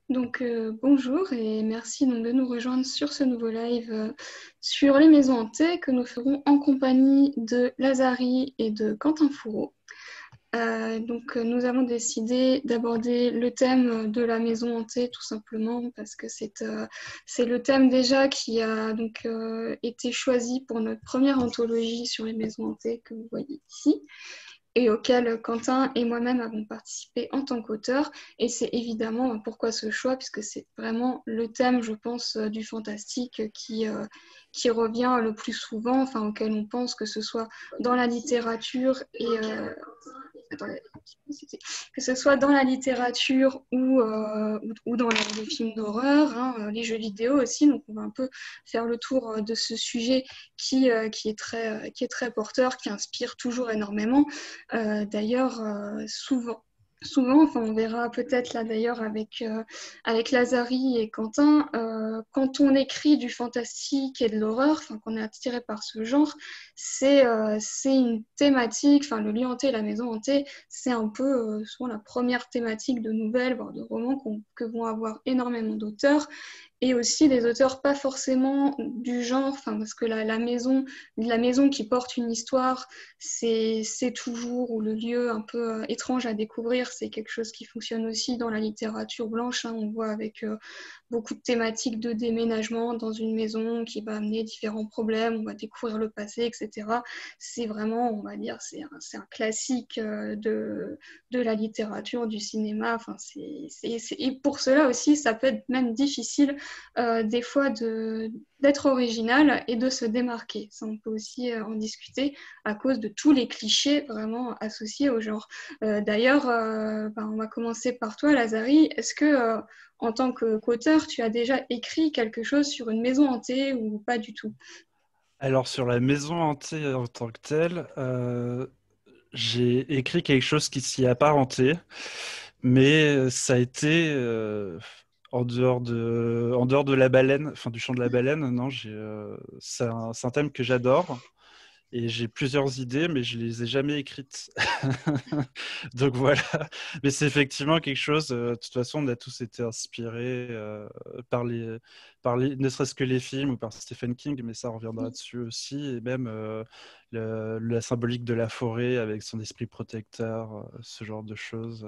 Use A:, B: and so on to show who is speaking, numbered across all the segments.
A: Bonjour et merci donc, de nous rejoindre sur ce nouveau live sur les maisons hantées que nous ferons en compagnie de Lazari et de Quentin Fourreau. Nous avons décidé d'aborder le thème de la maison hantée tout simplement parce que c'est le thème déjà qui a été choisi pour notre première anthologie sur les maisons hantées que vous voyez ici, et auquel Quentin et moi-même avons participé en tant qu'auteurs. Et c'est évidemment pourquoi ce choix, puisque c'est vraiment le thème, je pense, du fantastique qui revient le plus souvent, enfin, auquel on pense, que ce soit dans la littérature attendez, que ce soit dans la littérature ou dans les films d'horreur, les jeux vidéo aussi. Donc on va un peu faire le tour de ce sujet qui est très porteur, qui inspire toujours énormément. D'ailleurs, souvent, enfin, on verra peut-être là d'ailleurs avec Lazari et Quentin, quand on écrit du fantastique et de l'horreur, enfin, qu'on est attiré par ce genre, c'est une thématique, enfin le lieu hanté et la maison hantée, c'est un peu souvent la première thématique de nouvelles, voire de romans que vont avoir énormément d'auteurs. Et aussi des auteurs pas forcément du genre, parce que la maison qui porte une histoire, c'est toujours, ou le lieu un peu étrange à découvrir, c'est quelque chose qui fonctionne aussi dans la littérature blanche. On voit avec beaucoup de thématiques de déménagement dans une maison qui va amener différents problèmes, on va découvrir le passé, etc. C'est vraiment, on va dire, c'est un classique de la littérature, du cinéma. Et pour cela aussi, ça peut être même difficile des fois d'être original et de se démarquer. Ça, on peut aussi en discuter à cause de tous les clichés vraiment associés au genre. D'ailleurs, on va commencer par toi, Lazari. Est-ce que, en tant qu'auteur, tu as déjà écrit quelque chose sur une maison hantée ou pas du tout?
B: Alors, sur la maison hantée en tant que telle, j'ai écrit quelque chose qui s'y apparentait, mais ça a été en dehors de la baleine, enfin du chant de la baleine. Non, c'est un thème que j'adore et j'ai plusieurs idées, mais je les ai jamais écrites. Donc voilà. Mais c'est effectivement quelque chose. De toute façon, on a tous été inspirés par ne serait-ce que les films ou par Stephen King, mais ça on reviendra dessus aussi. Et même la symbolique de la forêt avec son esprit protecteur, ce genre de choses.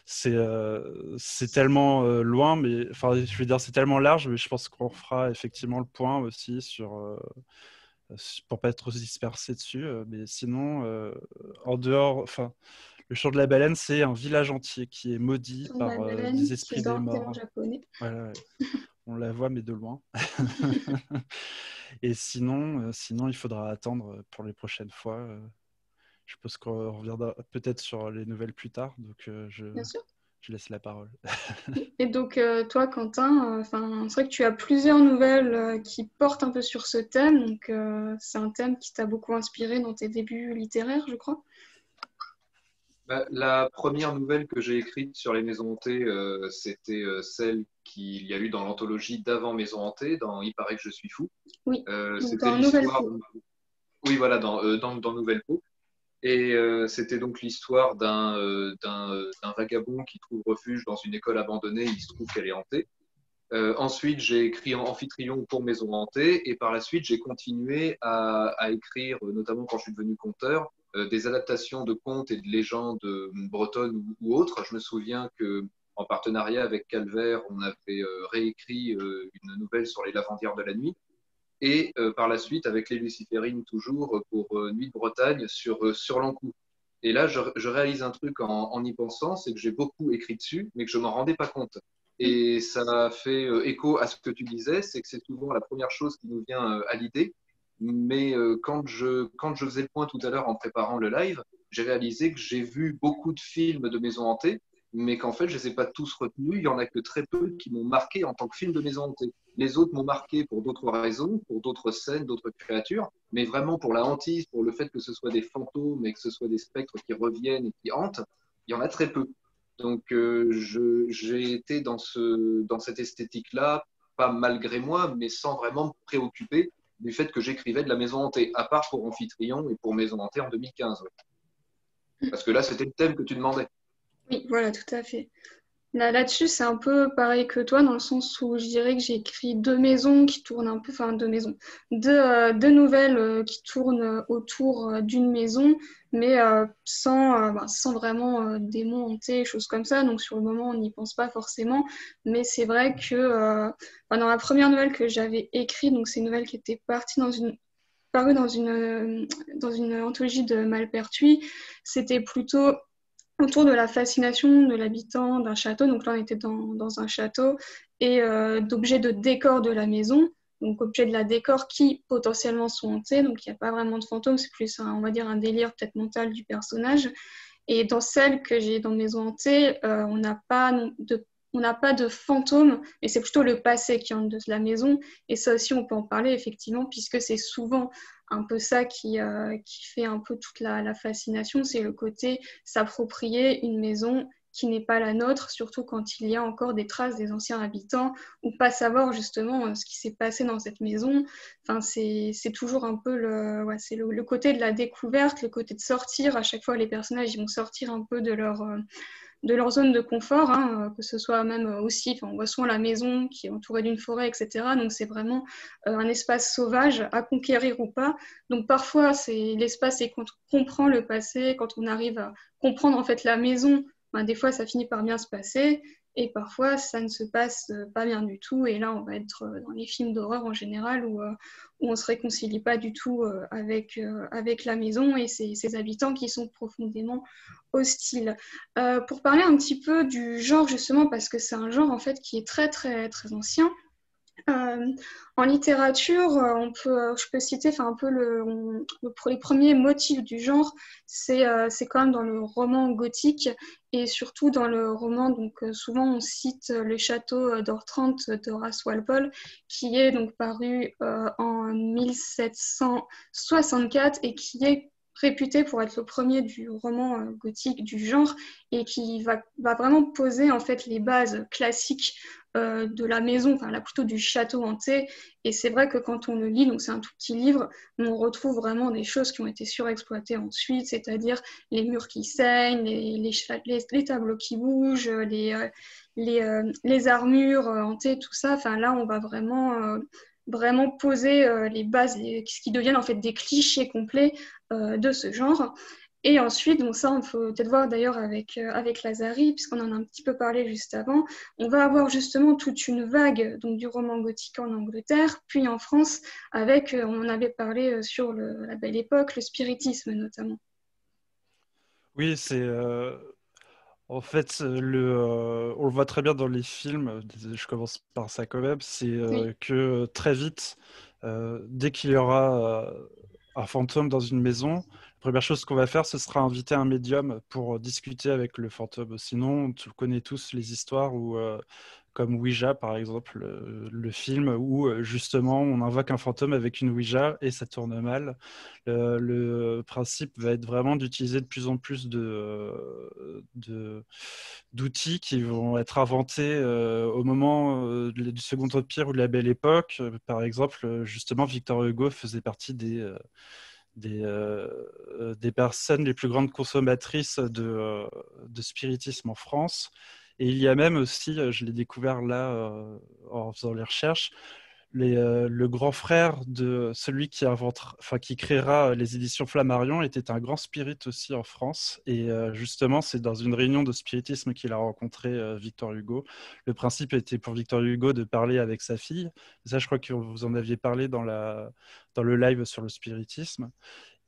B: C'est tellement loin, mais enfin, je veux dire, c'est tellement large, mais je pense qu'on fera effectivement le point aussi pour pas être trop dispersé dessus. Mais sinon, en dehors, enfin, le chant de la baleine, c'est un village entier qui est maudit
A: Sur la
B: par des
A: baleine, qui est
B: esprits des
A: c'est en
B: morts.
A: japonais.
B: Voilà, ouais. On la voit, mais de loin. Et sinon, il faudra attendre pour les prochaines fois. Je pense qu'on reviendra peut-être sur les nouvelles plus tard. Donc,
A: Bien sûr.
B: je laisse la parole.
A: Et donc, toi, Quentin, c'est vrai que tu as plusieurs nouvelles qui portent un peu sur ce thème. Donc, c'est un thème qui t'a beaucoup inspiré dans tes débuts littéraires, je crois.
C: La première nouvelle que j'ai écrite sur les maisons hantées, c'était celle qu'il y a eu dans l'anthologie d'avant Maison hantée, dans Il paraît que je suis fou.
A: Oui, donc
C: C'était
A: dans Nouvelle
C: l'histoire,
A: Peau.
C: oui voilà, dans Nouvelle Peau. Et c'était donc l'histoire d'un vagabond qui trouve refuge dans une école abandonnée. Il se trouve qu'elle est hantée. Ensuite, j'ai écrit Amphitryon pour Maison hantée, et par la suite, j'ai continué à écrire, notamment quand je suis devenu conteur, des adaptations de contes et de légendes bretonnes ou autres. Je me souviens que en partenariat avec Calvaire, on avait réécrit une nouvelle sur les lavandières de la nuit. Et par la suite, avec les Luciférines, toujours pour Nuit de Bretagne sur l'Ankou. Et là, je réalise un truc en y pensant, c'est que j'ai beaucoup écrit dessus, mais que je m'en rendais pas compte. Et ça fait écho à ce que tu disais, c'est que c'est souvent la première chose qui nous vient à l'idée. Mais quand je faisais le point tout à l'heure en préparant le live, j'ai réalisé que j'ai vu beaucoup de films de maisons hantées, mais qu'en fait, je ne les ai pas tous retenus. Il y en a que très peu qui m'ont marqué en tant que film de maison hantée. Les autres m'ont marqué pour d'autres raisons, pour d'autres scènes, d'autres créatures, mais vraiment pour la hantise, pour le fait que ce soit des fantômes et que ce soit des spectres qui reviennent et qui hantent, il y en a très peu. Donc j'ai été dans cette esthétique-là, pas malgré moi, mais sans vraiment me préoccuper du fait que j'écrivais de la maison hantée, à part pour Amphitryon et pour Maison hantée en 2015. Ouais. Parce que là, c'était le thème que tu demandais.
A: Oui, voilà, tout à fait. Là-dessus, c'est un peu pareil que toi, dans le sens où je dirais que j'ai écrit deux maisons qui tournent un peu, enfin deux maisons, deux nouvelles qui tournent autour d'une maison, mais sans vraiment démons hantés, choses comme ça. Donc sur le moment, on n'y pense pas forcément. Mais c'est vrai que dans la première nouvelle que j'avais écrite, donc c'est une nouvelle qui était parue dans une anthologie de Malpertuis, c'était plutôt autour de la fascination de l'habitant d'un château. Donc là, on était dans un château et d'objets de décor de la maison. Donc objets de la décor qui potentiellement sont hantés. Donc il n'y a pas vraiment de fantômes, c'est plus on va dire un délire peut-être mental du personnage. Et dans celle que j'ai dans Maison hantée, on n'a pas de fantôme, mais c'est plutôt le passé qui hante de la maison. Et ça aussi, on peut en parler effectivement, puisque c'est souvent un peu ça qui fait un peu toute la fascination, c'est le côté s'approprier une maison qui n'est pas la nôtre, surtout quand il y a encore des traces des anciens habitants, ou pas savoir justement ce qui s'est passé dans cette maison. Enfin, c'est toujours un peu c'est le côté de la découverte, le côté de sortir. À chaque fois, les personnages ils vont sortir un peu de leur zone de confort, hein, que ce soit même aussi, on voit souvent la maison qui est entourée d'une forêt, etc. Donc c'est vraiment un espace sauvage à conquérir ou pas. Donc parfois, c'est l'espace et quand on comprend le passé, quand on arrive à comprendre en fait la maison, ben, des fois ça finit par bien se passer. Et parfois, ça ne se passe pas bien du tout. Et là, on va être dans les films d'horreur en général où on ne se réconcilie pas du tout avec la maison et ses habitants qui sont profondément hostiles. Pour parler un petit peu du genre, justement, parce que c'est un genre en fait qui est très, très, très ancien. Euh, En littérature, je peux citer un peu les premiers motifs du genre, c'est quand même dans le roman gothique et surtout dans le roman, donc souvent on cite le château d'Ortrante d'Horace Walpole qui est donc paru en 1764 et qui est réputé pour être le premier du roman gothique du genre et qui va vraiment poser en fait les bases classiques de la maison, enfin là plutôt du château hanté. Et c'est vrai que quand on le lit, donc c'est un tout petit livre, on retrouve vraiment des choses qui ont été surexploitées ensuite, c'est-à-dire les murs qui saignent, les tableaux qui bougent, les armures hantées, tout ça. Enfin là, on va vraiment poser les bases, ce qui deviennent en fait des clichés complets de ce genre. Et ensuite, donc ça, on peut peut-être voir d'ailleurs avec Lazari, puisqu'on en a un petit peu parlé juste avant, on va avoir justement toute une vague donc, du roman gothique en Angleterre, puis en France, avec, on en avait parlé sur la Belle Époque, le spiritisme notamment.
B: Oui, c'est en fait on le voit très bien dans les films. Je commence par ça quand même. C'est
A: Oui.
B: que très vite, dès qu'il y aura un fantôme dans une maison, la première chose qu'on va faire, ce sera inviter un médium pour discuter avec le fantôme. Sinon, tu connais tous les histoires où, comme Ouija par exemple, le film où justement on invoque un fantôme avec une Ouija et ça tourne mal. Le principe va être vraiment d'utiliser de plus en plus d'outils qui vont être inventés au moment du Second Empire ou de la Belle Époque. Par exemple, justement, Victor Hugo faisait partie des personnes les plus grandes consommatrices de spiritisme en France. Et il y a même aussi, je l'ai découvert là en faisant les recherches, le grand frère de celui qui inventera, enfin qui créera les éditions Flammarion était un grand spirit aussi en France. Et justement, c'est dans une réunion de spiritisme qu'il a rencontré Victor Hugo. Le principe était pour Victor Hugo de parler avec sa fille. Ça, je crois que vous en aviez parlé dans le live sur le spiritisme.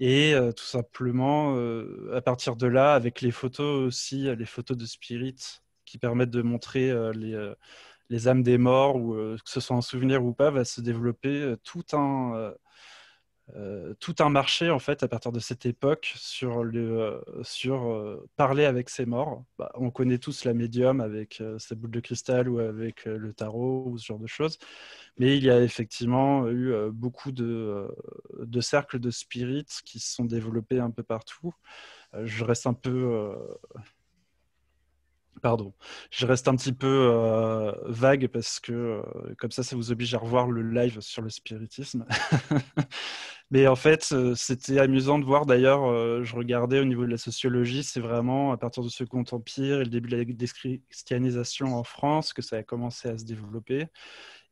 B: Et tout simplement, à partir de là, avec les photos aussi, les photos de spirit qui permettent de montrer les âmes des morts, ou que ce soit un souvenir ou pas, va se développer tout un marché en fait à partir de cette époque sur parler avec ses morts. Bah, on connaît tous la médium avec sa boule de cristal ou avec le tarot ou ce genre de choses, mais il y a effectivement eu beaucoup de cercles de spirites qui se sont développés un peu partout. Je reste un peu Pardon, je reste un petit peu vague parce que comme ça vous oblige à revoir le live sur le spiritisme. Mais en fait, c'était amusant de voir d'ailleurs, je regardais au niveau de la sociologie, c'est vraiment à partir de ce Second Empire et le début de la déchristianisation en France que ça a commencé à se développer.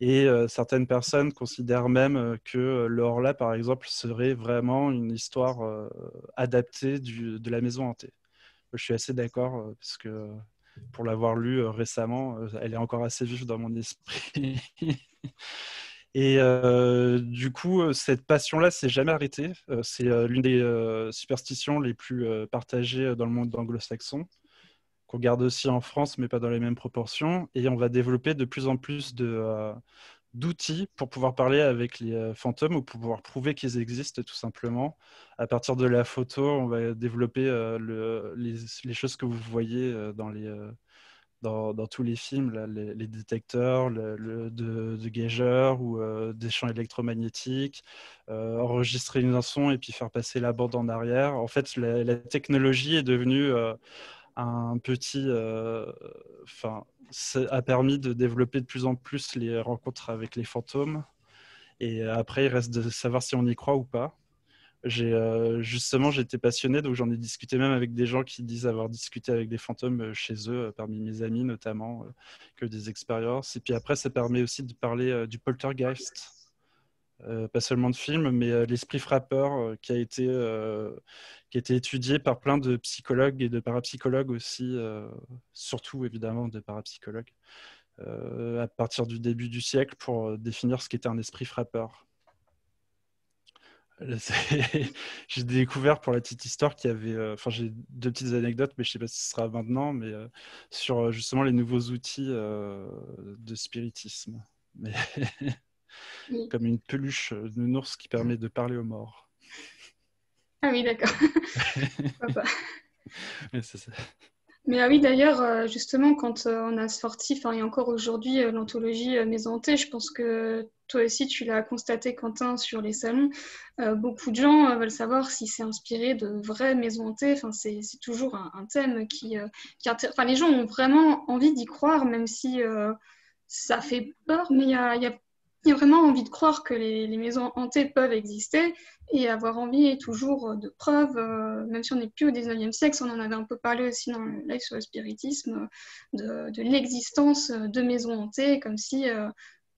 B: Et certaines personnes considèrent même que le Horla, par exemple, serait vraiment une histoire adaptée de la maison hantée. Je suis assez d'accord parce que pour l'avoir lu récemment, elle est encore assez vive dans mon esprit. Et du coup, cette passion-là s'est jamais arrêtée. C'est l'une des superstitions les plus partagées dans le monde anglo-saxon, qu'on garde aussi en France, mais pas dans les mêmes proportions. Et on va développer de plus en plus d'outils pour pouvoir parler avec les fantômes ou pour pouvoir prouver qu'ils existent tout simplement. À partir de la photo, on va développer les choses que vous voyez dans tous les films, là, les détecteurs de Geiger ou des champs électromagnétiques, enregistrer un son et puis faire passer la bande en arrière. En fait, la technologie est devenue un petit... ça a permis de développer de plus en plus les rencontres avec les fantômes. Et après, il reste de savoir si on y croit ou pas. Justement, j'étais passionné, donc j'en ai discuté même avec des gens qui disent avoir discuté avec des fantômes chez eux, parmi mes amis notamment, que des expériences. Et puis après, ça permet aussi de parler du poltergeist, pas seulement de films, mais l'esprit frappeur qui a été étudié par plein de psychologues et de parapsychologues aussi, surtout évidemment de parapsychologues, à partir du début du siècle pour définir ce qu'était un esprit frappeur. J'ai découvert pour la petite histoire qu'il y avait, j'ai deux petites anecdotes, mais je ne sais pas si ce sera maintenant, mais sur justement les nouveaux outils de spiritisme. Mais
A: Oui.
B: comme une peluche de nounours qui permet de parler aux morts.
A: Ah oui, d'accord.
B: Mais c'est ça.
A: Mais ah oui, d'ailleurs, justement, quand on a sorti, et encore aujourd'hui, l'anthologie Maison hantée, je pense que toi aussi, tu l'as constaté, Quentin, sur les salons. Beaucoup de gens veulent savoir si c'est inspiré de vraies maisons hantées. C'est toujours un thème les gens ont vraiment envie d'y croire, même si ça fait peur, mais il y a vraiment envie de croire que les maisons hantées peuvent exister et avoir envie toujours de preuves, même si on n'est plus au 19e siècle, on en avait un peu parlé aussi dans le live sur le spiritisme, de l'existence de maisons hantées, comme si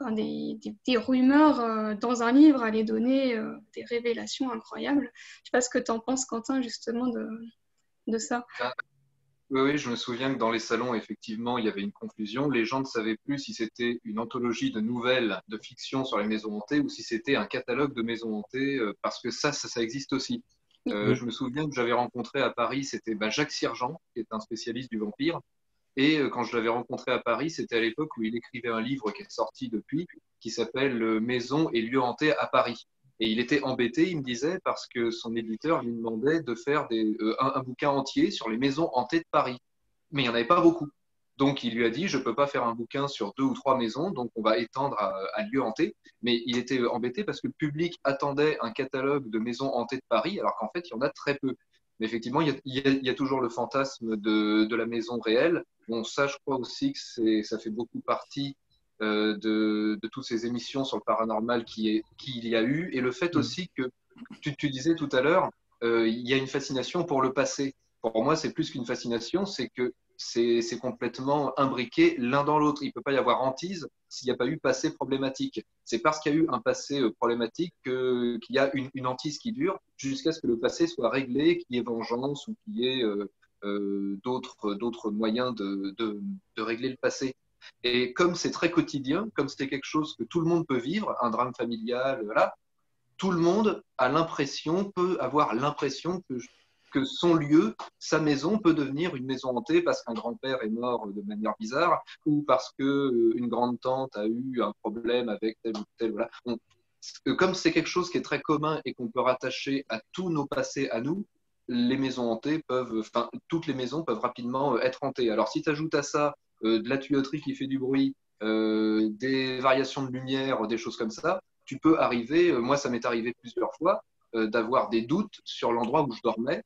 A: des rumeurs dans un livre allaient donner des révélations incroyables. Je ne sais pas ce que tu en penses, Quentin, justement, de ça.
C: Oui, oui, je me souviens que dans les salons, effectivement, il y avait une confusion. Les gens ne savaient plus si c'était une anthologie de nouvelles de fiction sur les maisons hantées ou si c'était un catalogue de maisons hantées, parce que ça existe aussi. Je me souviens que j'avais rencontré à Paris, c'était Jacques Sirgeant, qui est un spécialiste du vampire. Et quand je l'avais rencontré à Paris, c'était à l'époque où il écrivait un livre qui est sorti depuis, qui s'appelle Maisons et lieux hantés à Paris. Et il était embêté, il me disait, parce que son éditeur lui demandait de faire un bouquin entier sur les maisons hantées de Paris. Mais il n'y en avait pas beaucoup. Donc il lui a dit, je ne peux pas faire un bouquin sur 2 ou 3 maisons, donc on va étendre à lieux hantés. Mais il était embêté parce que le public attendait un catalogue de maisons hantées de Paris, alors qu'en fait, il y en a très peu. Mais effectivement, il y a toujours le fantasme de la maison réelle. Bon, ça, je crois aussi que ça fait beaucoup partie de toutes ces émissions sur le paranormal qu'il y a eu. Et le fait aussi que, tu disais tout à l'heure, il y a une fascination pour le passé. Pour moi, c'est plus qu'une fascination, c'est que c'est complètement imbriqué l'un dans l'autre. Il ne peut pas y avoir hantise s'il n'y a pas eu passé problématique. C'est parce qu'il y a eu un passé problématique qu'il y a une hantise qui dure jusqu'à ce que le passé soit réglé, qu'il y ait vengeance ou qu'il y ait d'autres moyens de régler le passé. Et comme c'est très quotidien, comme c'est quelque chose que tout le monde peut vivre, un drame familial, voilà, tout le monde peut avoir l'impression que son lieu, sa maison peut devenir une maison hantée parce qu'un grand-père est mort de manière bizarre ou parce qu'une grande-tante a eu un problème avec tel ou tel. Voilà. Comme c'est quelque chose qui est très commun et qu'on peut rattacher à tous nos passés à nous, toutes les maisons peuvent rapidement être hantées. Alors si tu ajoutes à ça de la tuyauterie qui fait du bruit, des variations de lumière, des choses comme ça, tu peux arriver, moi ça m'est arrivé plusieurs fois, d'avoir des doutes sur l'endroit où je dormais,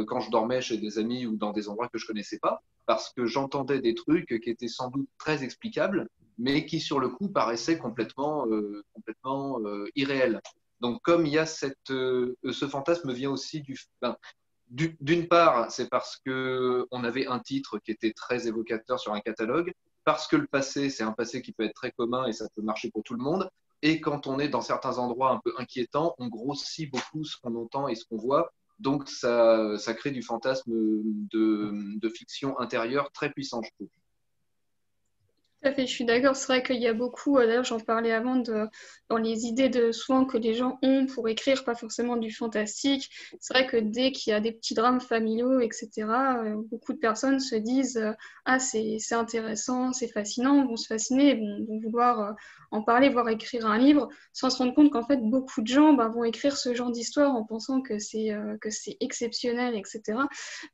C: quand je dormais chez des amis ou dans des endroits que je connaissais pas. parce que j'entendais des trucs qui étaient sans doute très explicables, mais qui sur le coup paraissaient complètement irréels. Donc comme il y a ce fantasme vient aussi d'une part, c'est parce que on avait un titre qui était très évocateur sur un catalogue, parce que le passé, c'est un passé qui peut être très commun et ça peut marcher pour tout le monde. Et quand on est dans certains endroits un peu inquiétants, on grossit beaucoup ce qu'on entend et ce qu'on voit. Donc ça crée du fantasme de fiction intérieure très puissant, je trouve.
A: Tout à fait, je suis d'accord. C'est vrai qu'il y a beaucoup, d'ailleurs j'en parlais avant, dans les idées souvent que les gens ont pour écrire, pas forcément du fantastique. C'est vrai que dès qu'il y a des petits drames familiaux, etc., beaucoup de personnes se disent ah, c'est intéressant, c'est fascinant, vont se fasciner, vont vouloir en parler, voire écrire un livre, sans se rendre compte qu'en fait, beaucoup de gens vont écrire ce genre d'histoire en pensant que c'est exceptionnel, etc.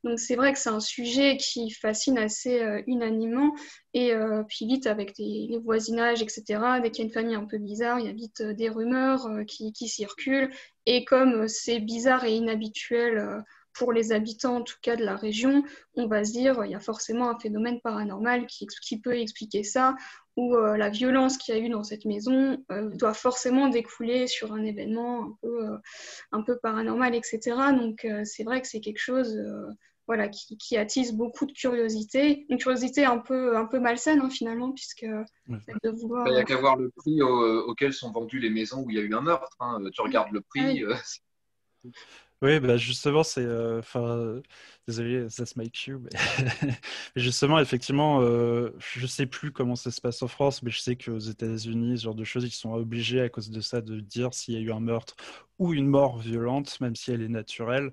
A: Donc c'est vrai que c'est un sujet qui fascine assez unanimement. Et puis vite, avec les voisinages, etc., dès qu'il y a une famille un peu bizarre, il y a vite des rumeurs qui circulent. Et comme c'est bizarre et inhabituel pour les habitants, en tout cas de la région, on va se dire il y a forcément un phénomène paranormal qui peut expliquer ça, ou la violence qu'il y a eu dans cette maison doit forcément découler sur un événement un peu paranormal, etc. Donc c'est vrai que c'est quelque chose... voilà, qui attise beaucoup de curiosité. Une curiosité un peu malsaine, hein, finalement, puisque de vouloir...
C: Il n'y a qu'à voir le prix auquel sont vendues les maisons où il y a eu un meurtre. Hein. Tu regardes le
A: Ah
C: prix.
A: oui.
B: Oui, bah justement, c'est. Désolé, that's my cue. Mais mais justement, effectivement, je sais plus comment ça se passe en France, mais je sais qu'aux États-Unis, ce genre de choses, ils sont obligés à cause de ça de dire s'il y a eu un meurtre ou une mort violente, même si elle est naturelle.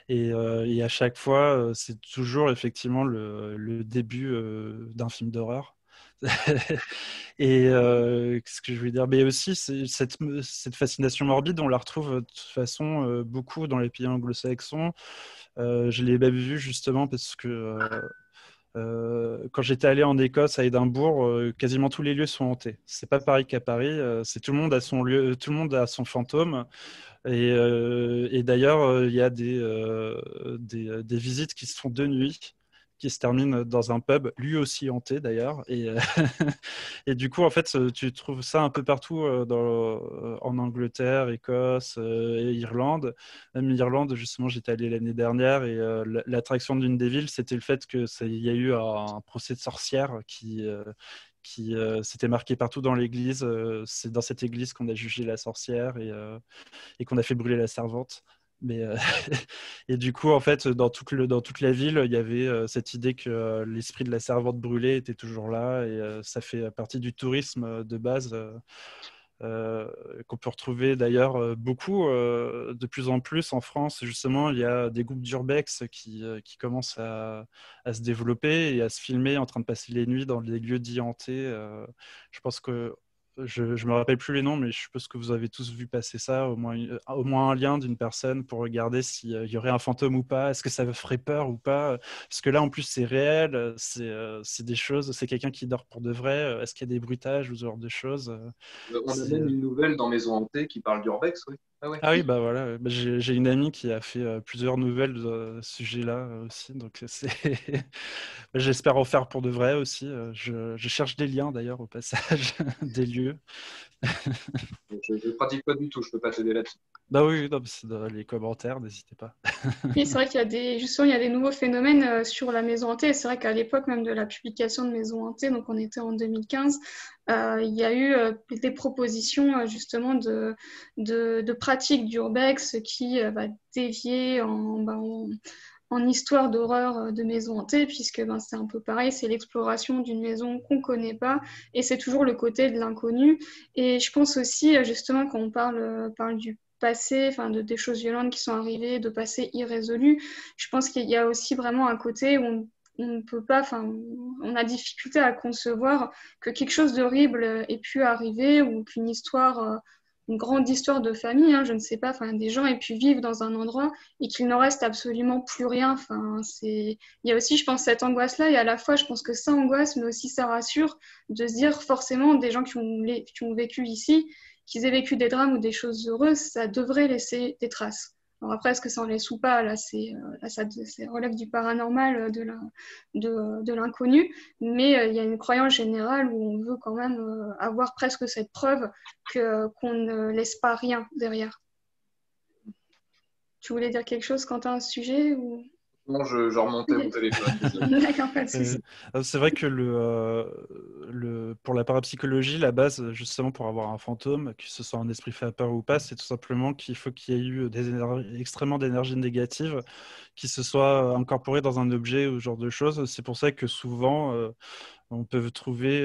B: Et à chaque fois, c'est toujours effectivement le début d'un film d'horreur. Et qu'est-ce que je voulais dire? Mais aussi, cette fascination morbide, on la retrouve de toute façon beaucoup dans les pays anglo-saxons. Je l'ai même vu justement parce que quand j'étais allé en Écosse, à Édimbourg, quasiment tous les lieux sont hantés. C'est pas pareil qu'à Paris. C'est tout le monde a son lieu, tout le monde a son fantôme. Et d'ailleurs, il y a des visites qui se font de nuit, qui se terminent dans un pub, lui aussi hanté d'ailleurs. Et du coup, en fait, tu trouves ça un peu partout en Angleterre, Écosse et Irlande. Même Irlande, justement, j'étais allé l'année dernière et l'attraction d'une des villes, c'était le fait qu'il y a eu un procès de sorcière qui s'était marqué partout dans l'église. C'est dans cette église qu'on a jugé la sorcière et qu'on a fait brûler la servante. Mais, et du coup, en fait, dans toute la ville, il y avait cette idée que l'esprit de la servante brûlée était toujours là. Et ça fait partie du tourisme de base qu'on peut retrouver d'ailleurs beaucoup, de plus en plus en France. Justement, il y a des groupes d'urbex qui commencent à se développer et à se filmer en train de passer les nuits dans des lieux dits hantés. Je pense que je ne me rappelle plus les noms, mais je suppose que vous avez tous vu passer ça, au moins un lien d'une personne pour regarder s'il y aurait un fantôme ou pas, est-ce que ça ferait peur ou pas. Parce que là, en plus, c'est réel, c'est des choses, c'est quelqu'un qui dort pour de vrai, est-ce qu'il y a des bruitages ou ce genre de choses.
C: On a
B: C'est,
C: même une nouvelle dans Maison Hantée qui parle d'Urbex. Oui. Ah ouais.
B: Ah oui, bah voilà, bah, j'ai une amie qui a fait plusieurs nouvelles de ce sujet-là aussi, donc c'est... J'espère en faire pour de vrai aussi. Je cherche des liens d'ailleurs au passage, des lieux.
C: Je ne pratique pas du tout, je ne peux pas t'aider là-dessus.
B: Bah oui, non, mais c'est dans les commentaires, n'hésitez pas.
A: Oui, c'est vrai qu'il y a justement, il y a des nouveaux phénomènes sur la maison hantée. C'est vrai qu'à l'époque même de la publication de Maison hantée, donc on était en 2015, il y a eu des propositions justement de pratiques d'urbex qui va dévier en histoire d'horreur de maison hantée, puisque c'est un peu pareil, c'est l'exploration d'une maison qu'on ne connaît pas, et c'est toujours le côté de l'inconnu. Et je pense aussi, justement, quand on parle du passé, enfin des choses violentes qui sont arrivées, de passé irrésolu, je pense qu'il y a aussi vraiment un côté où on ne peut pas, enfin, on a difficulté à concevoir que quelque chose d'horrible ait pu arriver ou qu'une histoire, une grande histoire de famille, hein, je ne sais pas, enfin, des gens aient pu vivre dans un endroit et qu'il n'en reste absolument plus rien. Enfin, il y a aussi, je pense, cette angoisse-là et à la fois, je pense que ça angoisse, mais aussi ça rassure de se dire forcément des gens qui ont vécu ici, qu'ils aient vécu des drames ou des choses heureuses, ça devrait laisser des traces. Alors après, est-ce que ça en laisse ou pas? Là, ça relève du paranormal, de l'inconnu. Mais il y a une croyance générale où on veut quand même avoir presque cette preuve qu'on ne laisse pas rien derrière. Tu voulais dire quelque chose, Quentin, à ce sujet ou...
C: Non, je remontais mon téléphone.
A: D'accord, pas de souci.
B: C'est vrai que pour la parapsychologie, la base, justement, pour avoir un fantôme, que ce soit un esprit fait peur ou pas, c'est tout simplement qu'il faut qu'il y ait eu extrêmement d'énergie négative qui se soit incorporée dans un objet ou ce genre de choses. C'est pour ça que souvent, on peut trouver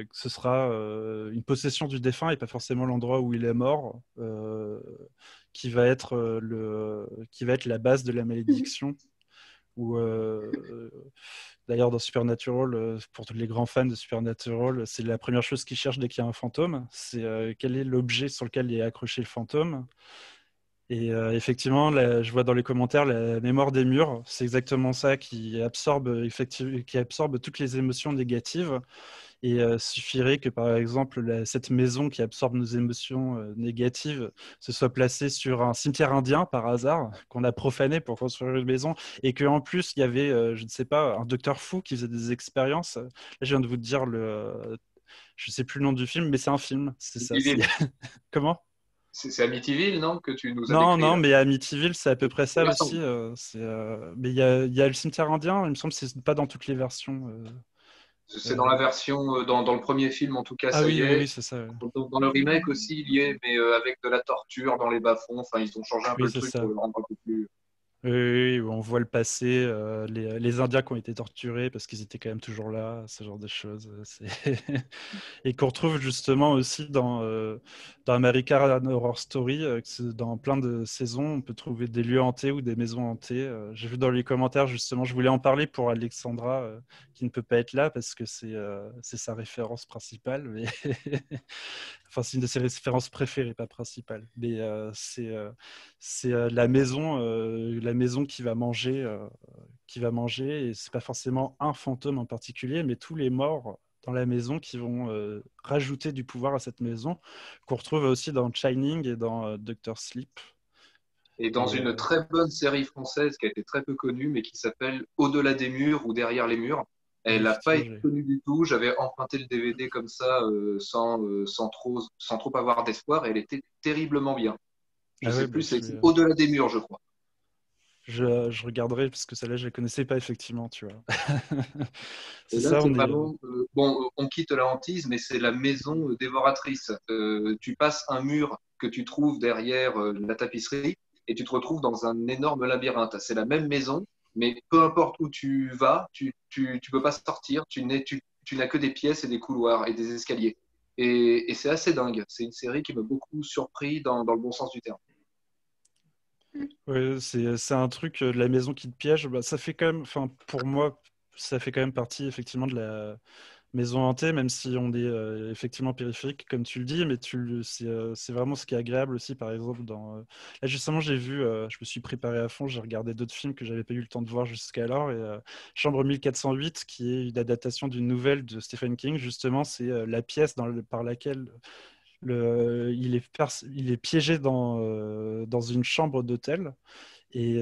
B: que ce sera une possession du défunt et pas forcément l'endroit où il est mort, qui va être la base de la malédiction. Ou d'ailleurs dans Supernatural, pour tous les grands fans de Supernatural, c'est la première chose qu'ils cherchent dès qu'il y a un fantôme, c'est quel est l'objet sur lequel est accroché le fantôme. Et effectivement, là, je vois dans les commentaires la mémoire des murs, c'est exactement ça qui absorbe toutes les émotions négatives. Et suffirait que, par exemple, cette maison qui absorbe nos émotions négatives se soit placée sur un cimetière indien, par hasard, qu'on a profané pour construire une maison, et qu'en plus, il y avait, je ne sais pas, un docteur fou qui faisait des expériences. Là, je viens de vous dire je ne sais plus le nom du film, mais c'est un film, c'est ça. Comment?
C: C'est Amityville, non, que tu nous as
B: Non,
C: décrit
B: non,
C: là.
B: mais Amityville, c'est à peu près ça
C: Version.
B: aussi. Mais il y a le cimetière indien, il me semble que c'est pas dans toutes les versions.
C: C'est dans la version, dans le premier film en tout cas,
B: Ah
C: ça
B: oui,
C: y
B: oui, oui,
C: est.
B: c'est ça.
C: Dans le remake aussi, il y est, mais avec de la torture dans les bas-fonds. Enfin, ils ont changé un peu
B: Oui,
C: le
B: c'est
C: truc
B: ça.
C: pour le rendre un peu plus.
B: Oui, oui, oui, on voit le passé, les Indiens qui ont été torturés parce qu'ils étaient quand même toujours là, ce genre de choses. Et qu'on retrouve justement aussi dans American Horror Story, dans plein de saisons, on peut trouver des lieux hantés ou des maisons hantées. J'ai vu dans les commentaires justement, je voulais en parler pour Alexandra, qui ne peut pas être là parce que c'est sa référence principale, mais enfin c'est une de ses références préférées, pas principale. Mais c'est la maison qui va manger, et c'est pas forcément un fantôme en particulier, mais tous les morts dans la maison qui vont rajouter du pouvoir à cette maison, qu'on retrouve aussi dans Shining et dans Doctor Sleep.
C: Et dans
B: Et,
C: une très bonne série française qui a été très peu connue, mais qui s'appelle Au-delà des murs ou Derrière les murs. Elle n'a pas
B: effectivement,
C: été connue du tout. J'avais emprunté le DVD comme ça, sans trop avoir d'espoir, et elle était terriblement bien. Je
B: ah ouais,
C: sais
B: bah,
C: plus, c'est Au-delà des murs, je crois.
B: je regarderai parce que celle-là, je ne la connaissais pas effectivement, tu vois.
C: Et
B: C'est
C: là,
B: ça,
C: c'est
B: on est.
C: vraiment, bon, on quitte la hantise, mais c'est la maison dévoratrice. Tu passes un mur que tu trouves derrière la tapisserie et tu te retrouves dans un énorme labyrinthe. C'est la même maison, mais peu importe où tu vas, tu peux pas sortir. Tu n'as que des pièces et des couloirs et des escaliers. Et c'est assez dingue. C'est une série qui m'a beaucoup surpris dans le bon sens du terme.
B: Ouais, c'est un truc de la maison qui te piège. Bah, ça fait quand même, enfin, pour moi, ça fait quand même partie effectivement de la maison hantée, même si on est effectivement périphérique, comme tu le dis, mais c'est vraiment ce qui est agréable aussi, par exemple, là, justement, je me suis préparé à fond, j'ai regardé d'autres films que j'avais pas eu le temps de voir jusqu'alors, et Chambre 1408, qui est une adaptation d'une nouvelle de Stephen King, justement, c'est la pièce par laquelle il est piégé dans une chambre d'hôtel. Et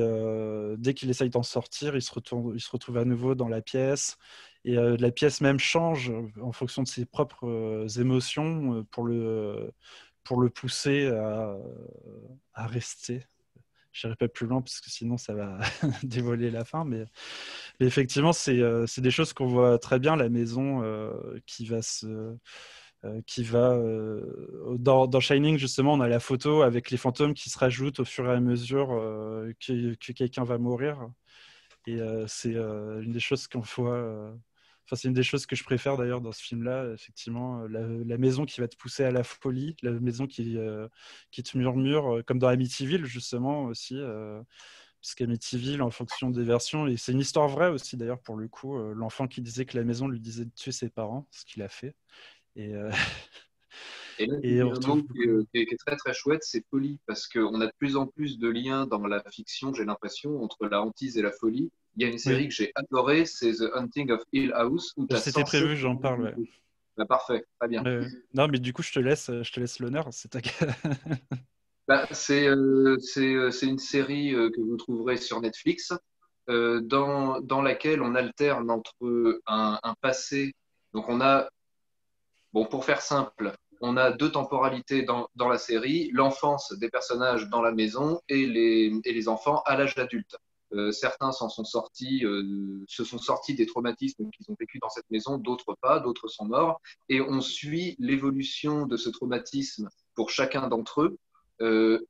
B: dès qu'il essaye d'en sortir, il se retrouve à nouveau dans la pièce. Et la pièce même change en fonction de ses propres émotions pour le pousser à rester. Je n'irai pas plus loin parce que sinon ça va dévoiler la fin. Mais effectivement, c'est des choses qu'on voit très bien. La maison qui va dans Shining, justement, on a la photo avec les fantômes qui se rajoutent au fur et à mesure que quelqu'un va mourir. Et c'est une des choses qu'on voit. Enfin, c'est une des choses que je préfère d'ailleurs dans ce film-là, effectivement, la maison qui va te pousser à la folie, la maison qui te murmure, comme dans Amityville justement aussi, parce qu'Amityville, en fonction des versions, et c'est une histoire vraie aussi d'ailleurs pour le coup, l'enfant qui disait que la maison lui disait de tuer ses parents, ce qu'il a fait. Et,
C: Et là, tu
B: et
C: dis
B: on
C: un
B: retrouve
C: mot
B: beaucoup.
C: qui est très très chouette, c'est folie, parce qu'on a de plus en plus de liens dans la fiction, j'ai l'impression, entre la hantise et la folie. Il y a une série
B: Oui,
C: que j'ai adorée, c'est The Hunting of Hill House, où tu as
B: c'était
C: 107
B: prévu, j'en parle. Ouais.
C: Bah, parfait, très bien.
B: Non, mais du coup, je te laisse l'honneur. C'est ta...
C: C'est une série que vous trouverez sur Netflix, dans laquelle on alterne entre un passé. Donc on a, bon, pour faire simple, on a deux temporalités dans la série, l'enfance des personnages dans la maison et les enfants à l'âge adulte. Certains se sont sortis des traumatismes qu'ils ont vécus dans cette maison, d'autres pas, d'autres sont morts. Et on suit l'évolution de ce traumatisme pour chacun d'entre eux,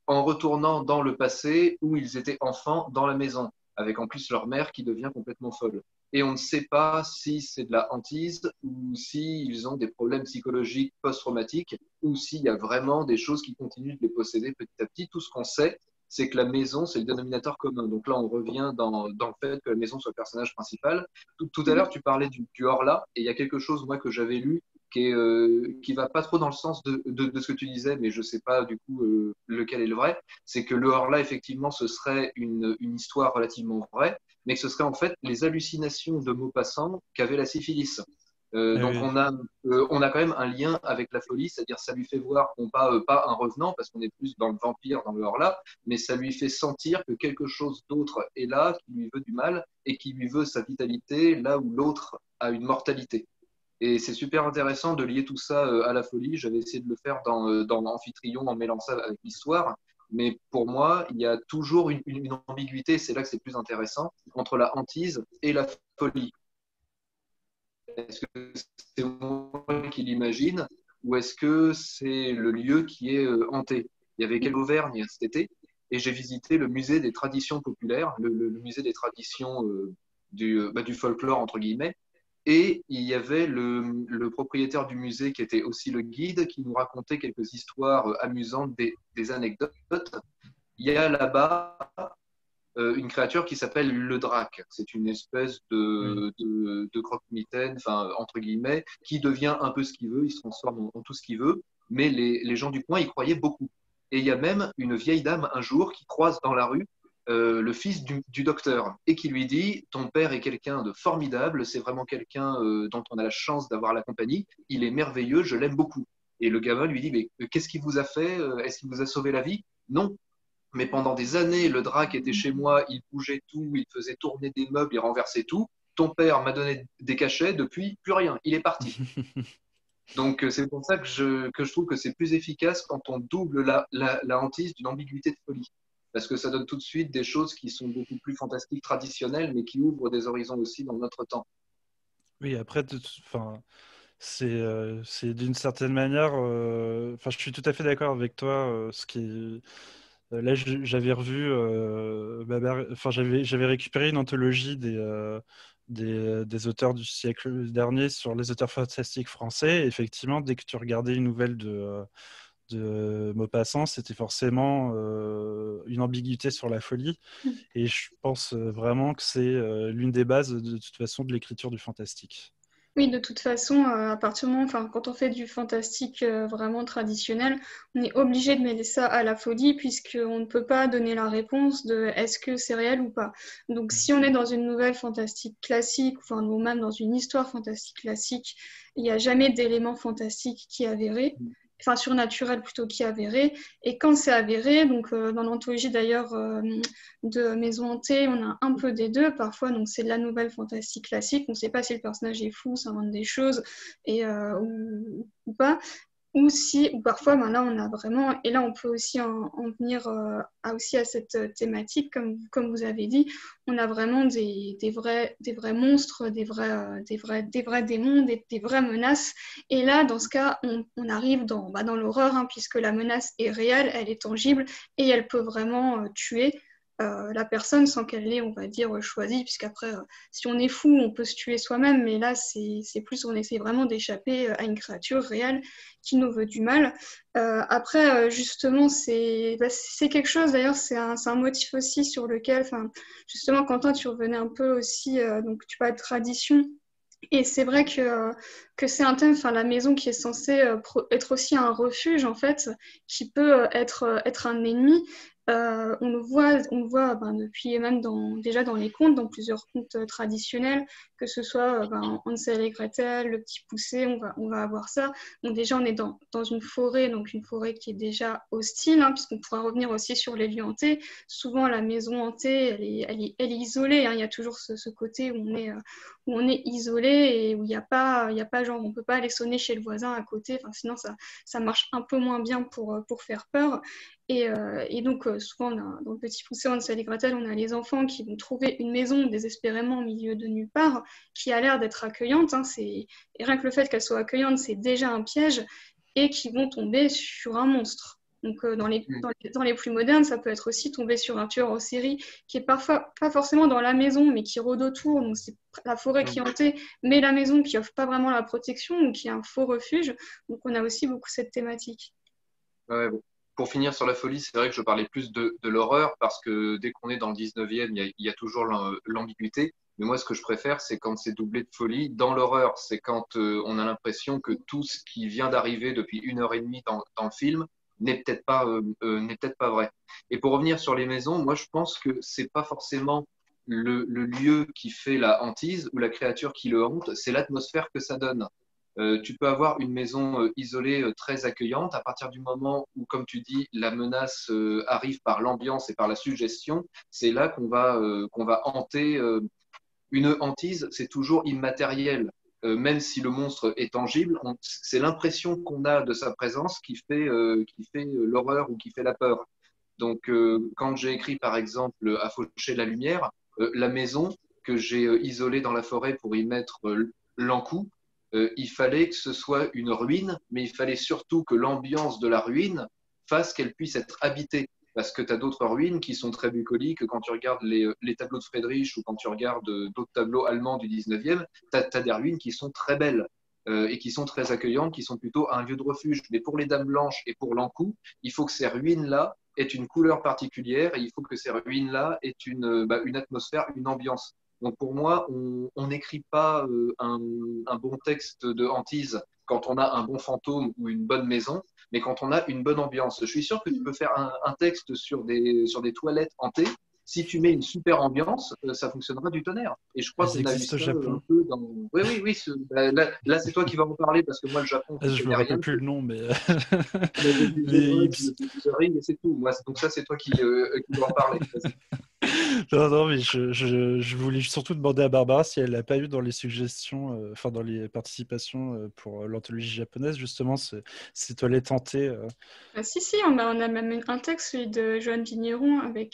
C: en retournant dans le passé où ils étaient enfants dans la maison, avec en plus leur mère qui devient complètement folle. Et on ne sait pas si c'est de la hantise ou s'ils ont des problèmes psychologiques post-traumatiques ou s'il y a vraiment des choses qui continuent de les posséder petit à petit. Tout ce qu'on sait, c'est que la maison, c'est le dénominateur commun. Donc là, on revient dans le fait que la maison soit le personnage principal. Tout à l'heure, tu parlais du Horla, et il y a quelque chose, moi, que j'avais lu qui va pas trop dans le sens de ce que tu disais, mais je sais pas du coup lequel est le vrai. C'est que le Horla, effectivement, ce serait une histoire relativement vraie, mais que ce serait en fait les hallucinations de Maupassant qu'avait la syphilis. Donc
B: Oui.
C: on a quand même un lien avec la folie, c'est-à-dire ça lui fait voir, non pas un revenant, parce qu'on est plus dans le vampire, dans le Horla, mais ça lui fait sentir que quelque chose d'autre est là, qui lui veut du mal et qui lui veut sa vitalité, là où l'autre a une mortalité. Et c'est super intéressant de lier tout ça à la folie. J'avais essayé de le faire dans Amphitryon en mêlant ça avec l'histoire. Mais pour moi, il y a toujours une ambiguïté, c'est là que c'est plus intéressant, entre la hantise et la folie. Est-ce que c'est moi qui l'imagine ou est-ce que c'est le lieu qui est hanté? Il y avait quelle Auvergne cet été et j'ai visité le musée des traditions populaires, le musée des traditions du folklore, entre guillemets. Et il y avait le propriétaire du musée qui était aussi le guide, qui nous racontait quelques histoires amusantes, des anecdotes. Il y a là-bas une créature qui s'appelle le drac. C'est une espèce
B: Oui.
C: de croque-mitaine, enfin, entre guillemets, qui devient un peu ce qu'il veut, il se transforme en tout ce qu'il veut, mais les gens du coin y croyaient beaucoup. Et il y a même une vieille dame un jour qui croise dans la rue le fils du docteur et qui lui dit ton père est quelqu'un de formidable, c'est vraiment quelqu'un dont on a la chance d'avoir la compagnie, il est merveilleux, je l'aime beaucoup. Et le gamin lui dit mais qu'est-ce qu'il vous a fait? Est-ce qu'il vous a sauvé la vie? Non, mais pendant des années, le drac était chez moi, il bougeait tout, il faisait tourner des meubles, il renversait tout. Ton père m'a donné des cachets, depuis, plus rien, il est parti. Donc c'est pour ça que je trouve que c'est plus efficace quand on double la hantise d'une ambiguïté de folie. Parce que ça donne tout de suite des choses qui sont beaucoup plus fantastiques, traditionnelles, mais qui ouvrent des horizons aussi dans notre temps.
B: Oui, après, enfin, c'est d'une certaine manière. Enfin, je suis tout à fait d'accord avec toi. Là, j'avais revu, enfin, j'avais récupéré une anthologie des auteurs du siècle dernier sur les auteurs fantastiques français. Et effectivement, dès que tu regardais une nouvelle de Maupassant, c'était forcément une ambiguïté sur la folie. Et je pense vraiment que c'est l'une des bases de toute façon de l'écriture du fantastique.
A: Oui, de toute façon, à partir du moment, enfin, quand on fait du fantastique vraiment traditionnel, on est obligé de mêler ça à la folie puisqu'on ne peut pas donner la réponse de est-ce que c'est réel ou pas. Donc, si on est dans une nouvelle fantastique classique, enfin, ou même dans une histoire fantastique classique, il n'y a jamais d'élément fantastique qui est avéré. Enfin, surnaturel plutôt qui est avéré. Et quand c'est avéré, donc dans l'anthologie d'ailleurs de Maison hantée, on a un peu des deux parfois, donc c'est de la nouvelle fantastique classique, on ne sait pas si le personnage est fou, s'invente des choses ou pas, ou parfois ben là on a vraiment, et là on peut aussi en venir aussi à cette thématique, comme vous avez dit, on a vraiment des vrais monstres, des vrais démons, des vraies menaces, et là dans ce cas on arrive dans l'horreur, hein, puisque la menace est réelle, elle est tangible, et elle peut vraiment tuer la personne sans qu'elle l'ait, on va dire, choisie, puisqu'après, si on est fou, on peut se tuer soi-même, mais là, c'est plus, on essaie vraiment d'échapper à une créature réelle qui nous veut du mal. Après, justement, c'est quelque chose, d'ailleurs, c'est un motif aussi sur lequel, justement, Quentin, tu revenais un peu aussi, donc tu parles de tradition. Et c'est vrai que c'est un thème, enfin la maison qui est censée être aussi un refuge en fait, qui peut être un ennemi. On le voit depuis même déjà dans les contes, dans plusieurs contes traditionnels, que ce soit Hansel et Gretel, Le Petit Poucet, on va avoir ça. Donc déjà, on est dans une forêt, donc une forêt qui est déjà hostile, hein, puisqu'on pourra revenir aussi sur les lieux hantés. Souvent, la maison hantée, elle est isolée, hein. Il y a toujours ce côté où on est isolé et où il y a pas genre, on peut pas aller sonner chez le voisin à côté. Enfin, sinon, ça marche un peu moins bien pour faire peur. Et donc, souvent, dans le Petit Poucet, Hansel et Gretel, on a les enfants qui vont trouver une maison désespérément au milieu de nulle part, qui a l'air d'être accueillante, hein, et rien que le fait qu'elle soit accueillante, c'est déjà un piège, et qui vont tomber sur un monstre. Donc, dans les plus modernes, ça peut être aussi tomber sur un tueur en série qui est parfois pas forcément dans la maison, mais qui rôde autour. Donc, c'est la forêt qui est hantée, mais la maison qui offre pas vraiment la protection ou qui est un faux refuge. Donc, on a aussi beaucoup cette thématique.
C: Ouais, bon. Pour finir sur la folie, c'est vrai que je parlais plus de l'horreur parce que dès qu'on est dans le 19e, il y a toujours l'ambiguïté. Mais moi, ce que je préfère, c'est quand c'est doublé de folie. Dans l'horreur, c'est quand on a l'impression que tout ce qui vient d'arriver depuis 1 heure et demie dans le film n'est peut-être pas vrai. Et pour revenir sur les maisons, moi, je pense que c'est pas forcément le lieu qui fait la hantise ou la créature qui le hante, c'est l'atmosphère que ça donne. Tu peux avoir une maison isolée, très accueillante, à partir du moment où, comme tu dis, la menace arrive par l'ambiance et par la suggestion, c'est là qu'on va hanter. Une hantise, c'est toujours immatériel. Même si le monstre est tangible, c'est l'impression qu'on a de sa présence qui fait l'horreur ou qui fait la peur. Donc, quand j'ai écrit, par exemple, À faucher la lumière, la maison que j'ai isolée dans la forêt pour y mettre l'encou, il fallait que ce soit une ruine, mais il fallait surtout que l'ambiance de la ruine fasse qu'elle puisse être habitée. Parce que tu as d'autres ruines qui sont très bucoliques. Quand tu regardes les tableaux de Friedrich ou quand tu regardes d'autres tableaux allemands du 19e, tu as des ruines qui sont très belles et qui sont très accueillantes, qui sont plutôt un lieu de refuge. Mais pour les Dames Blanches et pour l'Ankou, il faut que ces ruines-là aient une couleur particulière et il faut que ces ruines-là aient une atmosphère, une ambiance. Donc pour moi, on n'écrit pas un bon texte de hantise quand on a un bon fantôme ou une bonne maison, mais quand on a une bonne ambiance. Je suis sûr que tu peux faire un texte sur sur des toilettes hantées. Si tu mets une super ambiance, ça fonctionnera du tonnerre. Et je crois
B: Elles
C: qu'on a eu
B: existent au
C: ça un
B: Japon.
C: peu dans. Oui, oui, oui. Là, c'est toi qui vas en parler parce que moi, le Japon, je ne
B: Je me
C: connais rien.
B: rappelle plus le nom, mais
C: On avait vu The
B: mais
C: Voice, The Ring, et c'est tout. Moi, donc ça, c'est toi qui dois en parler.
B: non, non, mais je voulais surtout demander à Barbara si elle n'a pas eu dans les suggestions, enfin dans les participations pour l'anthologie japonaise, justement, ces toilettes hantées.
A: Si, si, on a même un texte, celui de Joanne Vigneron,
B: Oui,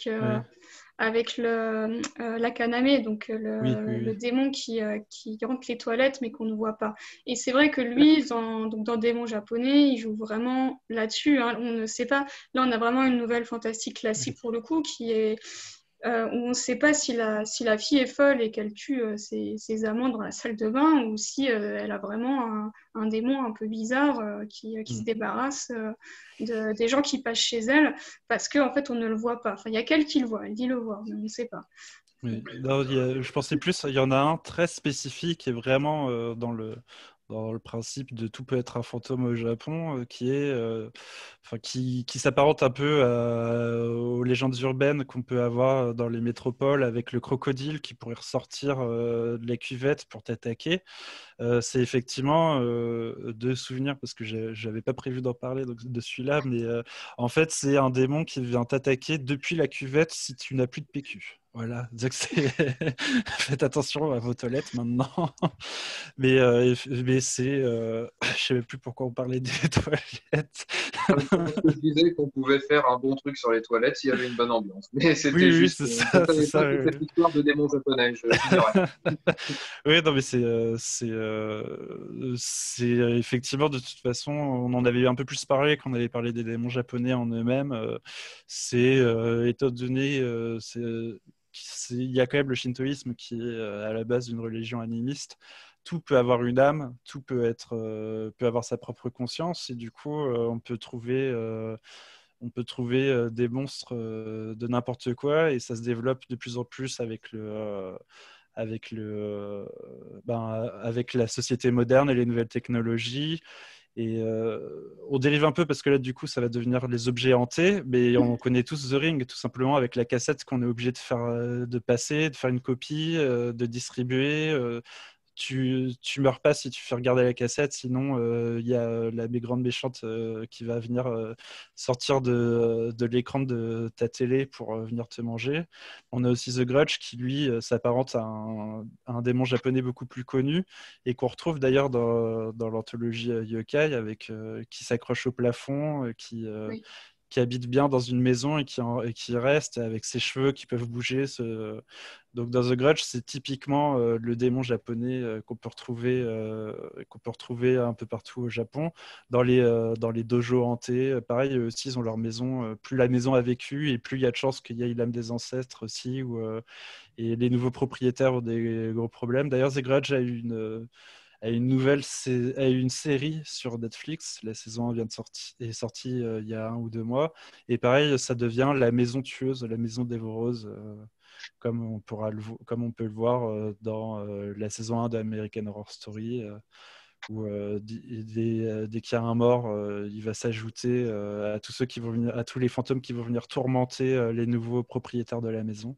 A: avec la Kaname, donc
B: oui, oui,
A: le
B: oui.
A: démon qui hante les toilettes, mais qu'on ne voit pas. Et c'est vrai que lui, donc dans Démon japonais, il joue vraiment là-dessus, hein. On ne sait pas. Là, on a vraiment une nouvelle fantastique classique pour le coup, qui est où on ne sait pas si la fille est folle et qu'elle tue ses amants dans la salle de bain ou si elle a vraiment un démon un peu bizarre qui se
B: Mm.
A: débarrasse des gens qui passent chez elle parce qu'en en fait on ne le voit pas. Enfin, il y a qu'elle qui le voit, elle dit le voir, mais on ne sait pas.
B: Oui. Non, je pensais plus, il y en a un très spécifique et vraiment dans le principe de tout peut être un fantôme au Japon, qui est, enfin, qui s'apparente un peu aux légendes urbaines qu'on peut avoir dans les métropoles avec le crocodile qui pourrait ressortir de la cuvette pour t'attaquer. C'est effectivement deux souvenirs parce que j'avais pas prévu d'en parler de celui-là, mais en fait c'est un démon qui vient t'attaquer depuis la cuvette si tu n'as plus de PQ. Voilà, donc faites attention à vos toilettes maintenant. Mais c'est, je sais même plus pourquoi on parlait des toilettes.
C: Parce que je disais qu'on pouvait faire un bon truc sur les toilettes s'il y avait une bonne ambiance. Mais
B: Oui,
C: c'était
B: oui,
C: juste.
B: c'est
C: Je ne
B: ça, c'est
C: savais pas
B: ça.
C: toute
B: Oui.
C: cette histoire de démon japonais. J'ignorais.
B: Oui, non, mais c'est effectivement de toute façon, on en avait un peu plus parlé quand on avait parlé des démons japonais en eux-mêmes. C'est étant donné, il y a quand même le shintoïsme qui est à la base d'une religion animiste. Tout peut avoir une âme, tout peut avoir sa propre conscience, et du coup, on peut trouver des monstres de n'importe quoi, et ça se développe de plus en plus avec avec la société moderne et les nouvelles technologies. Et on dérive un peu parce que là, du coup, ça va devenir les objets hantés, mais on connaît tous The Ring, tout simplement, avec la cassette qu'on est obligé de faire, de passer, de faire une copie, de distribuer. Tu meurs pas si tu fais regarder la cassette, sinon il y a la grande méchante qui va venir sortir de l'écran de ta télé pour venir te manger. On a aussi The Grudge qui lui s'apparente à un démon japonais beaucoup plus connu et qu'on retrouve d'ailleurs dans l'anthologie Yokai avec qui s'accroche au plafond,
A: Oui.
B: qui habite bien dans une maison et qui reste avec ses cheveux qui peuvent bouger. Donc dans The Grudge, c'est typiquement le démon japonais qu'on peut retrouver un peu partout au Japon. Dans les dojos hantés, pareil, eux aussi, ils ont leur maison. Plus la maison a vécu et plus il y a de chances qu'il y ait l'âme des ancêtres aussi. Et les nouveaux propriétaires ont des gros problèmes. D'ailleurs, The Grudge a a une série sur Netflix. La saison 1 est sortie il y a 1 ou 2 mois. Et pareil, ça devient la maison tueuse, la maison dévoreuse, comme on peut le voir dans la saison 1 d'American Horror Story, où dès qu'il y a un mort, il va s'ajouter à tous ceux qui vont venir, à tous les fantômes qui vont venir tourmenter les nouveaux propriétaires de la maison.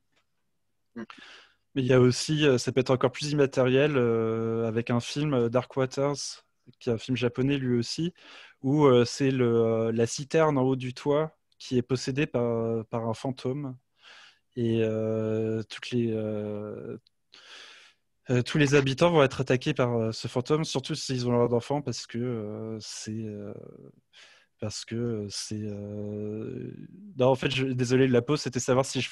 B: Mais il y a aussi, ça peut être encore plus immatériel, avec un film Dark Waters, qui est un film japonais lui aussi, où c'est la citerne en haut du toit qui est possédée par un fantôme. Et tous les habitants vont être attaqués par ce fantôme, surtout s'ils ont l'air d'enfants, parce que c'est. Non, en fait, désolé de la pause, c'était savoir si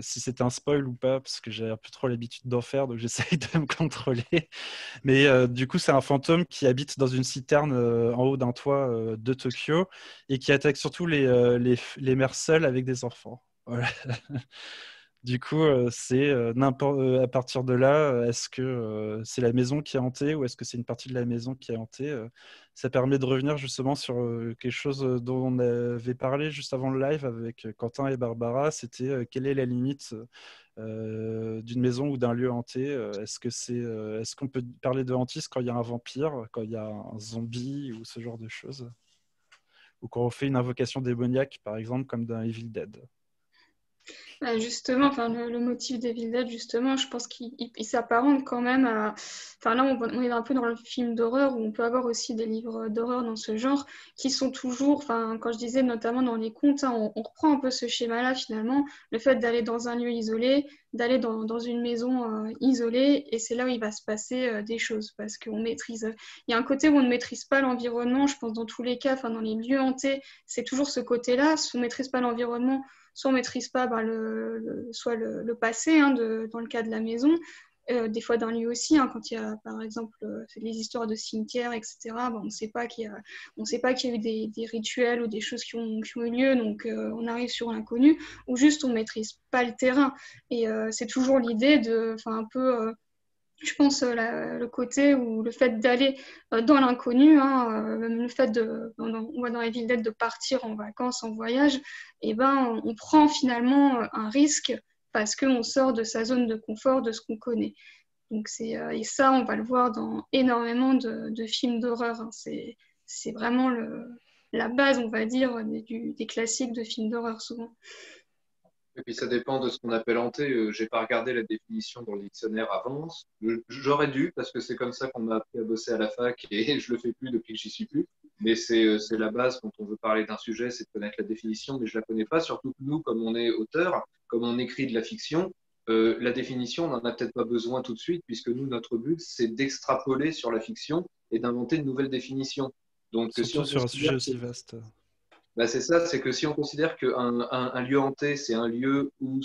B: c'était un spoil ou pas, parce que j'ai un peu trop l'habitude d'en faire, donc j'essaye de me contrôler. Mais du coup, c'est un fantôme qui habite dans une citerne en haut d'un toit de Tokyo et qui attaque surtout les mères seules avec des enfants. Voilà. Du coup, c'est à partir de là, est-ce que c'est la maison qui est hantée ou est-ce que c'est une partie de la maison qui est hantée Ça permet de revenir justement sur quelque chose dont on avait parlé juste avant le live avec Quentin et Barbara. C'était quelle est la limite d'une maison ou d'un lieu hanté est-ce qu'on peut parler de hantise quand il y a un vampire, quand il y a un zombie ou ce genre de choses, ou quand on fait une invocation démoniaque, par exemple, comme dans Evil Dead.
A: Bah, justement, enfin, le motif d'Evil Dead, justement, je pense qu'il s'apparente quand même à... Enfin, là, on est un peu dans le film d'horreur, où on peut avoir aussi des livres d'horreur dans ce genre, qui sont toujours, enfin, quand je disais notamment dans les contes, hein, on reprend un peu ce schéma-là, finalement, le fait d'aller dans un lieu isolé, d'aller dans une maison isolée, et c'est là où il va se passer des choses, parce qu'on maîtrise... Il y a un côté où on ne maîtrise pas l'environnement, je pense, dans tous les cas, enfin, dans les lieux hantés, c'est toujours ce côté-là, si on ne maîtrise pas l'environnement, soit on ne maîtrise pas soit le passé, hein, dans le cas de la maison, des fois d'un lieu aussi, hein, quand il y a par exemple les histoires de cimetières, etc. On ne sait pas qu'il y a eu des rituels ou des choses qui ont eu lieu, donc on arrive sur l'inconnu, ou juste on ne maîtrise pas le terrain. Et c'est toujours l'idée de, un peu... je pense le côté ou le fait d'aller dans l'inconnu, hein, même le fait on voit dans les villes de partir en vacances, en voyage, et ben, on prend finalement un risque parce qu'on sort de sa zone de confort, de ce qu'on connaît. Donc et ça, on va le voir dans énormément de films d'horreur. Hein. C'est vraiment la base, on va dire, des classiques de films d'horreur souvent.
C: Et puis ça dépend de ce qu'on appelle hanté. J'ai pas regardé la définition dans le dictionnaire avant. J'aurais dû, parce que c'est comme ça qu'on m'a appris à bosser à la fac et je le fais plus depuis que j'y suis plus. Mais c'est la base quand on veut parler d'un sujet, c'est de connaître la définition, mais je la connais pas. Surtout que nous, comme on est auteur, comme on écrit de la fiction, la définition, on n'en a peut-être pas besoin tout de suite, puisque nous, notre but, c'est d'extrapoler sur la fiction et d'inventer de nouvelles définitions. Donc, si
B: Surtout
C: on
B: sur un sujet
C: considère
B: aussi vaste.
C: bah c'est ça, c'est que si on considère qu'un lieu hanté, c'est un lieu où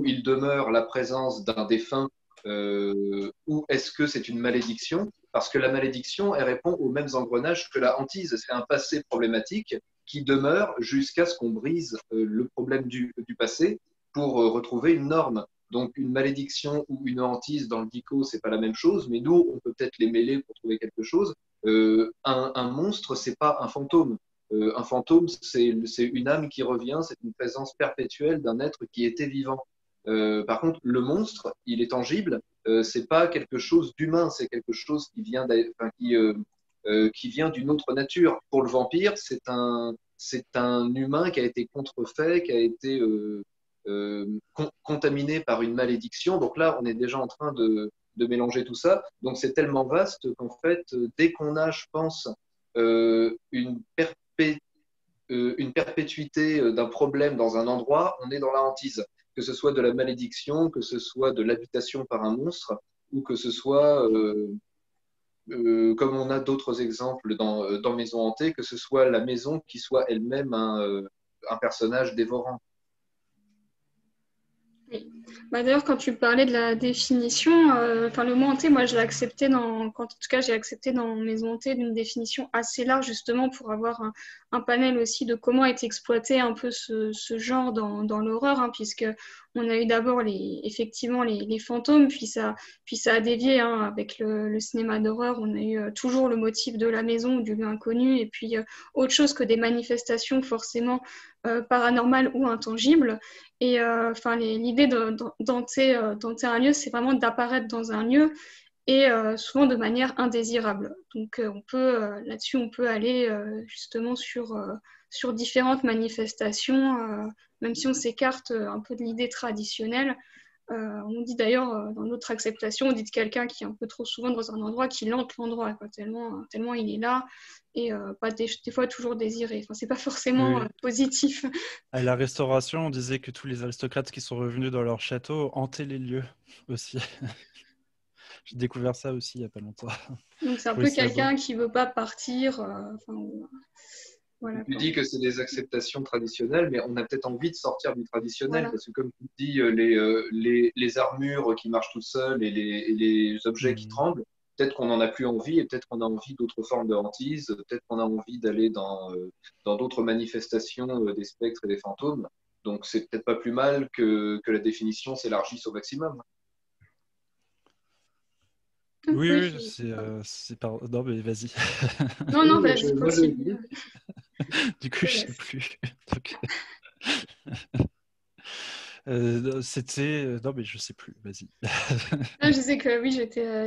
C: il demeure la présence d'un défunt, ou est-ce que c'est une malédiction? Parce que la malédiction, elle répond aux mêmes engrenages que la hantise. C'est un passé problématique qui demeure jusqu'à ce qu'on brise le problème du passé pour retrouver une norme. Donc une malédiction ou une hantise dans le dico, c'est pas la même chose, mais nous, on peut peut-être les mêler pour trouver quelque chose. Un monstre, c'est pas un fantôme. Un fantôme, c'est une âme qui revient, c'est une présence perpétuelle d'un être qui était vivant. Par contre, le monstre, il est tangible, c'est pas quelque chose d'humain, c'est quelque chose qui vient, qui vient d'une autre nature. Pour le vampire, c'est un humain qui a été contrefait, qui a été contaminé par une malédiction. Donc là, on est déjà en train de mélanger tout ça. Donc c'est tellement vaste qu'en fait, dès qu'on a, je pense, une perpétuité d'un problème dans un endroit, on est dans la hantise. Que ce soit de la malédiction, que ce soit de l'habitation par un monstre, ou que ce soit, comme on a d'autres exemples dans Maison hantée, que ce soit la maison qui soit elle-même un personnage dévorant.
A: Oui. Bah, d'ailleurs, quand tu parlais de la définition, le mot hanté, moi, je l'ai accepté en tout cas, j'ai accepté dans Maison hantée d'une définition assez large, justement, pour avoir un panel aussi de comment est exploité un peu ce genre dans l'horreur, hein, puisque on a eu d'abord effectivement les fantômes, puis ça a dévié, hein, avec le cinéma d'horreur. On a eu toujours le motif de la maison ou du lieu inconnu, et puis autre chose que des manifestations forcément paranormales ou intangibles. Et l'idée d'hanter un lieu, c'est vraiment d'apparaître dans un lieu et souvent de manière indésirable. Donc là-dessus, on peut aller justement sur différentes manifestations, même si on s'écarte un peu de l'idée traditionnelle. On dit d'ailleurs, dans notre acceptation, on dit de quelqu'un qui est un peu trop souvent dans un endroit qu'il hante l'endroit, quoi, tellement il est là et pas des fois toujours désiré. Enfin, c'est pas forcément
B: Oui.
A: positif.
B: À la Restauration, on disait que tous les aristocrates qui sont revenus dans leur château hantaient les lieux aussi. J'ai découvert ça aussi il n'y a pas longtemps.
A: Donc c'est un
B: Je trouvais
A: peu
B: ça beau.
A: quelqu'un qui veut pas partir. Voilà,
C: Tu
A: quoi.
C: dis que c'est des acceptations traditionnelles, mais on a peut-être envie de sortir du traditionnel,
A: Voilà.
C: parce que comme tu dis, les armures qui marchent toutes seules et les objets qui tremblent, peut-être qu'on n'en a plus envie, et peut-être qu'on a envie d'autres formes de hantise, peut-être qu'on a envie d'aller dans d'autres manifestations des spectres et des fantômes. Donc c'est peut-être pas plus mal que la définition s'élargisse au maximum.
B: Oui,
A: Oui,
B: oui, c'est pas... Non, mais vas-y.
A: non,
C: Oui,
A: vas-y,
C: moi, je
A: continue.
B: Du coup,
A: Je
B: je
A: te
B: sais
A: laisse.
B: plus. Donc, c'était... Non, mais je sais plus. Vas-y.
A: Je disais que oui,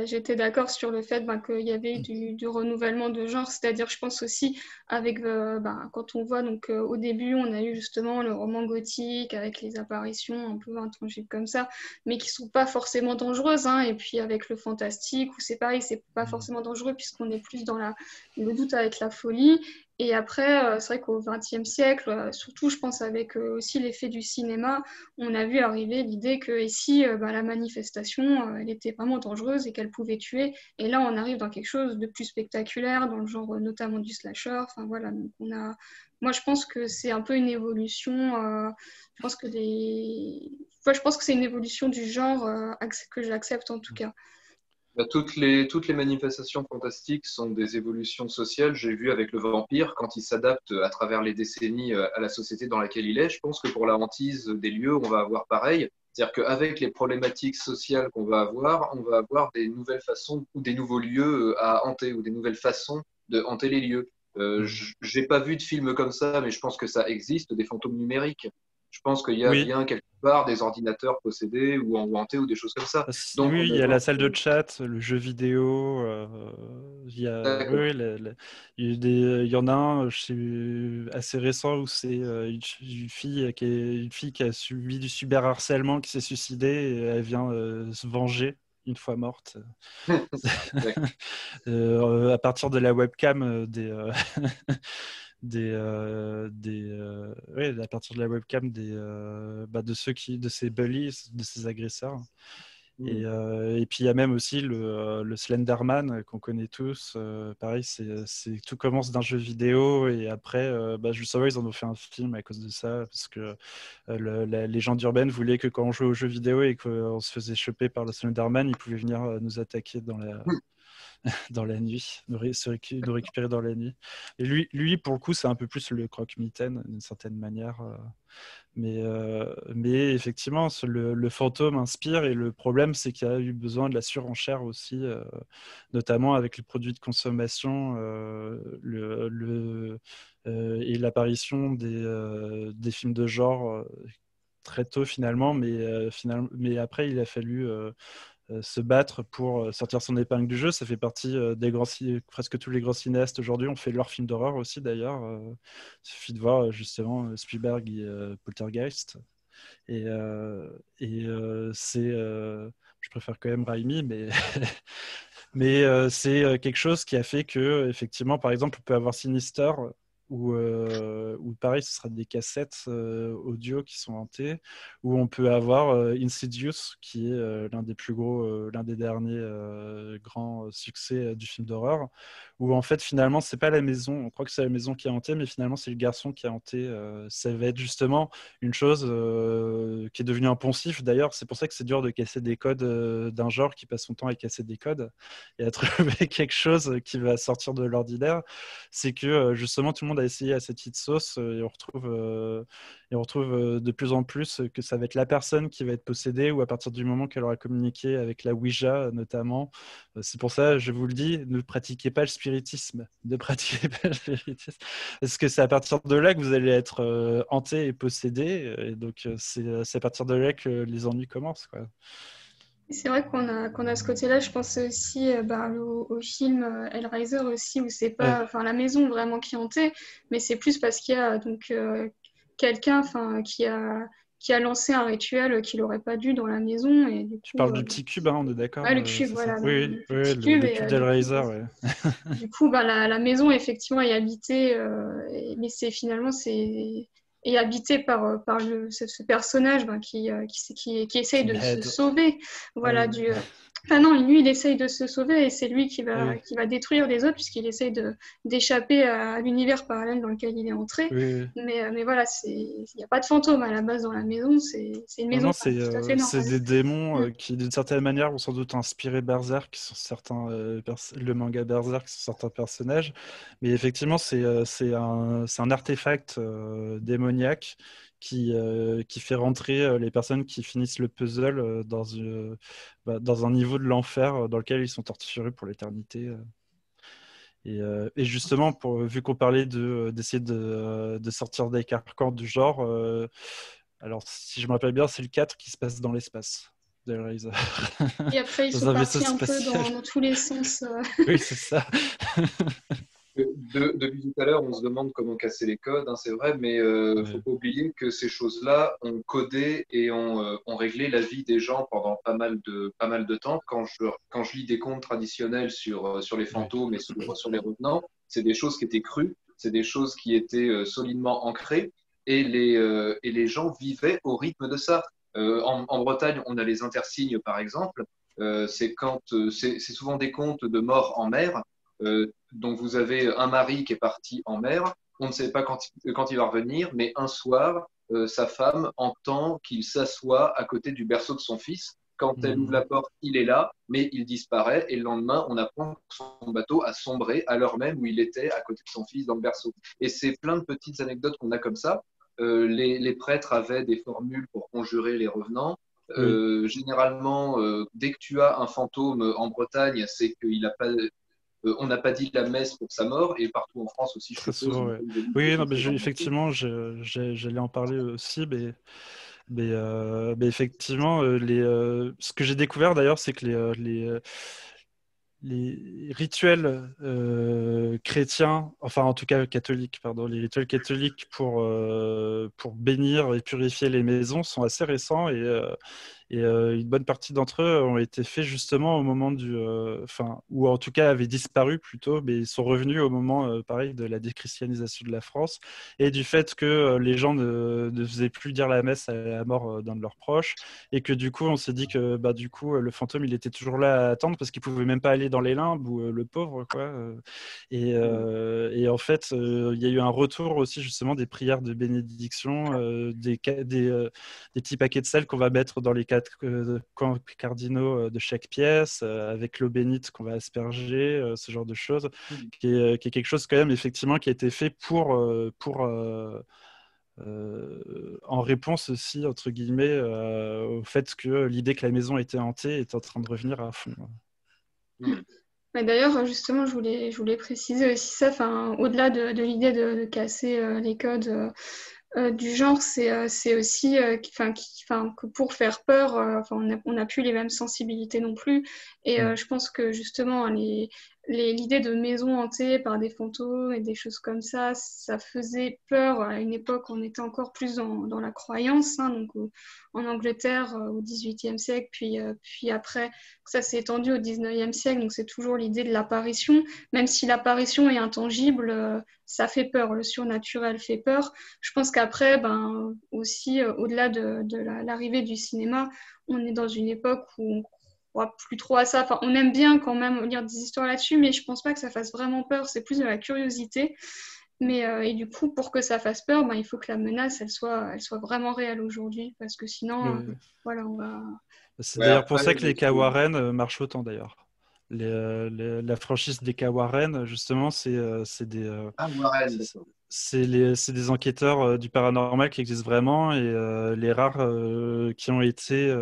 A: j'étais d'accord sur le fait qu'il y avait du renouvellement de genre, c'est-à-dire, je pense aussi, avec quand on voit, donc au début, on a eu justement le roman gothique avec les apparitions un peu intangibles comme ça, mais qui sont pas forcément dangereuses, hein, et puis avec le fantastique, où c'est pareil, c'est pas forcément dangereux puisqu'on est plus dans le doute avec la folie. Et après, c'est vrai qu'au XXe siècle, surtout, je pense, avec aussi l'effet du cinéma, on a vu arriver l'idée que ici, la manifestation, elle était vraiment dangereuse et qu'elle pouvait tuer. Et là, on arrive dans quelque chose de plus spectaculaire, dans le genre notamment du slasher. Enfin voilà, donc moi, je pense que c'est un peu une évolution. Je pense que je pense que c'est une évolution du genre que j'accepte en tout cas.
C: Bah, toutes les manifestations fantastiques sont des évolutions sociales. J'ai vu avec le vampire, quand il s'adapte à travers les décennies à la société dans laquelle il est, je pense que pour la hantise des lieux, on va avoir pareil. C'est-à-dire qu'avec les problématiques sociales qu'on va avoir, on va avoir des nouvelles façons ou des nouveaux lieux à hanter ou des nouvelles façons de hanter les lieux. J'ai pas vu de film comme ça, mais je pense que ça existe, des fantômes numériques. Je pense qu'il y a
B: Oui.
C: bien quelque part des ordinateurs possédés ou hantés ou des choses comme ça. Donc,
B: Oui,
C: on
B: il
C: a
B: y a la salle de
C: vraiment.
B: chat, le jeu vidéo. Il y a, oui,
C: D'accord.
B: oui, il y en a un assez récent où c'est une fille qui a subi du cyberharcèlement, qui s'est suicidée et elle vient se venger une fois morte.
C: D'accord.
B: À partir de la webcam à partir de la webcam de ces bullies, de ces agresseurs.
C: Hmm.
B: Et puis il y a même aussi le Slenderman qu'on connaît tous. Pareil, tout commence d'un jeu vidéo et après, justement, ils en ont fait un film à cause de ça parce que la légende urbaine voulait que quand on jouait aux jeux vidéo et qu'on se faisait choper par le Slenderman, il pouvait venir nous attaquer dans la nuit, nous récupérer dans la nuit. Et lui, pour le coup, c'est un peu plus le croque-mitaine d'une certaine manière. Mais effectivement, le fantôme inspire et le problème, c'est qu'il y a eu besoin de la surenchère aussi, notamment avec les produits de consommation et l'apparition des films de genre très tôt finalement, mais après, il a fallu se battre pour sortir son épingle du jeu. Ça fait partie presque tous les grands cinéastes aujourd'hui ont fait leur film d'horreur aussi d'ailleurs. Il suffit de voir justement Spielberg et Poltergeist. Et je préfère quand même Raimi, mais mais c'est quelque chose qui a fait que effectivement, par exemple, on peut avoir Sinister où pareil, ce sera des cassettes audio qui sont hantées, où on peut avoir Insidious, qui est l'un des derniers grands succès du film d'horreur, où en fait finalement c'est pas la maison, on croit que c'est la maison qui est hantée, mais finalement c'est le garçon qui est hanté. Ça va être justement une chose qui est devenue un poncif. D'ailleurs, c'est pour ça que c'est dur de casser des codes d'un genre qui passe son temps à casser des codes et à trouver quelque chose qui va sortir de l'ordinaire. C'est que justement tout le monde a essayé à cette petite sauce et on retrouve de plus en plus que ça va être la personne qui va être possédée ou à partir du moment qu'elle aura communiqué avec la Ouija notamment. C'est pour ça, je vous le dis, ne pratiquez pas le spiritisme. Ne pratiquez pas le spiritisme. Parce que c'est à partir de là que vous allez être hanté et possédé. Et donc, c'est à partir de là que les ennuis commencent, quoi.
A: C'est vrai qu'on a ce côté-là. Je pense aussi au film Hellraiser aussi, où c'est pas la maison vraiment qui est hantée, mais c'est plus parce qu'il y a donc quelqu'un qui a lancé un rituel qu'il n'aurait pas dû dans la maison. Et du
B: Tu
A: coup,
B: parles du petit cube, hein, on est d'accord
A: le cube,
B: c'est
A: voilà,
B: ça. Oui,
A: le
B: oui,
A: petit cube.
B: le cube d'Hellraiser, ouais.
A: Du coup, la maison, effectivement, est habitée, mais est habitée par ce personnage qui essaye de se
B: Pinhead.
A: sauver. Voilà,
B: Oui.
A: Enfin non, lui, il essaye de se sauver et c'est lui qui
B: Oui.
A: va détruire les autres puisqu'il essaye d'échapper à l'univers parallèle dans lequel il est entré.
B: Oui.
A: Mais voilà, il n'y a pas de fantôme à la base dans la maison, c'est une
B: Non,
A: maison
B: non,
A: tout à fait
B: c'est
A: normale.
B: des démons qui, d'une certaine manière, ont sans doute inspiré Berserk, sur le manga Berserk, sur certains personnages. Mais effectivement, c'est un artefact démoniaque qui fait rentrer les personnes qui finissent le puzzle dans un niveau de l'enfer dans lequel ils sont torturés pour l'éternité. Et justement, vu qu'on parlait d'essayer de sortir des carcans du genre, alors si je me rappelle bien, c'est le 4 qui se passe dans l'espace de Hellraiser.
A: Et après, ils
B: Dans
A: sont
B: un vaisseau
A: partis un peu
B: spatial.
A: dans tous les sens.
B: Oui, c'est ça.
C: Depuis tout à l'heure, on se demande comment casser les codes, hein, c'est vrai, mais faut pas oublier que ces choses-là ont codé et ont réglé la vie des gens pendant pas mal de temps. Quand je lis des contes traditionnels sur les fantômes et sur les revenants, c'est des choses qui étaient crues, c'est des choses qui étaient solidement ancrées et les gens vivaient au rythme de ça. En Bretagne, on a les intersignes, par exemple. C'est souvent des contes de mort en mer. Donc vous avez un mari qui est parti en mer, on ne sait pas quand il va revenir, mais un soir, sa femme entend qu'il s'assoit à côté du berceau de son fils. Quand elle ouvre la porte, il est là, mais il disparaît. Et le lendemain, on apprend que son bateau a sombré à l'heure même où il était à côté de son fils dans le berceau. Et c'est plein de petites anecdotes qu'on a comme ça. Les prêtres avaient des formules pour conjurer les revenants. Généralement, dès que tu as un fantôme en Bretagne, c'est qu'il n'a pas on n'a pas dit la messe pour sa mort, et partout en France aussi, je
B: Très
C: suppose.
B: souvent, ouais. Oui, non, mais effectivement, j'allais en parler aussi, mais effectivement, ce que j'ai découvert d'ailleurs, c'est que les rituels chrétiens, enfin en tout cas catholiques, pardon, les rituels catholiques pour bénir et purifier les maisons sont assez récents et une bonne partie d'entre eux ont été faits justement au moment ou en tout cas avaient disparu plutôt, mais ils sont revenus au moment, pareil, de la déchristianisation de la France et du fait que les gens ne faisaient plus dire la messe à la mort d'un de leurs proches et que du coup, on s'est dit que du coup, le fantôme, il était toujours là à attendre parce qu'il pouvait même pas aller dans les limbes ou le pauvre, quoi. Et en fait, il y a eu un retour aussi justement des prières de bénédiction, des petits paquets de sel qu'on va mettre dans les camps cardinaux de chaque pièce, avec l'eau bénite qu'on va asperger, ce genre de choses, qui est quelque chose quand même effectivement qui a été fait en réponse aussi, entre guillemets, au fait que l'idée que la maison était hantée est en train de revenir à fond.
A: Mais d'ailleurs, justement, je voulais préciser aussi ça, au-delà de l'idée de casser les codes du genre, c'est aussi que pour faire peur, on n'a plus les mêmes sensibilités non plus. Et je pense que justement, l'idée de maisons hantées par des fantômes et des choses comme ça faisait peur à une époque où on était encore plus dans la croyance, hein, donc en Angleterre au XVIIIe siècle, puis après, ça s'est étendu au XIXe siècle, donc c'est toujours l'idée de l'apparition, même si l'apparition est intangible, ça fait peur, le surnaturel fait peur. Je pense qu'après, ben, aussi, au-delà de l'arrivée du cinéma, on est dans une époque où on croit plus trop à ça. Enfin, on aime bien quand même lire des histoires là-dessus, mais je pense pas que ça fasse vraiment peur. C'est plus de la curiosité. Et du coup, pour que ça fasse peur, ben, il faut que la menace, elle soit vraiment réelle aujourd'hui, parce que sinon,
B: Oui.
A: voilà, on va.
B: C'est
C: Ouais,
B: d'ailleurs pour
C: après,
B: ça que les cas Warren marchent autant d'ailleurs. La franchise des cas Warren, justement, c'est des,
C: Warren,
B: c'est
C: d'accord.
B: c'est des enquêteurs du paranormal qui existent vraiment et les rares qui ont été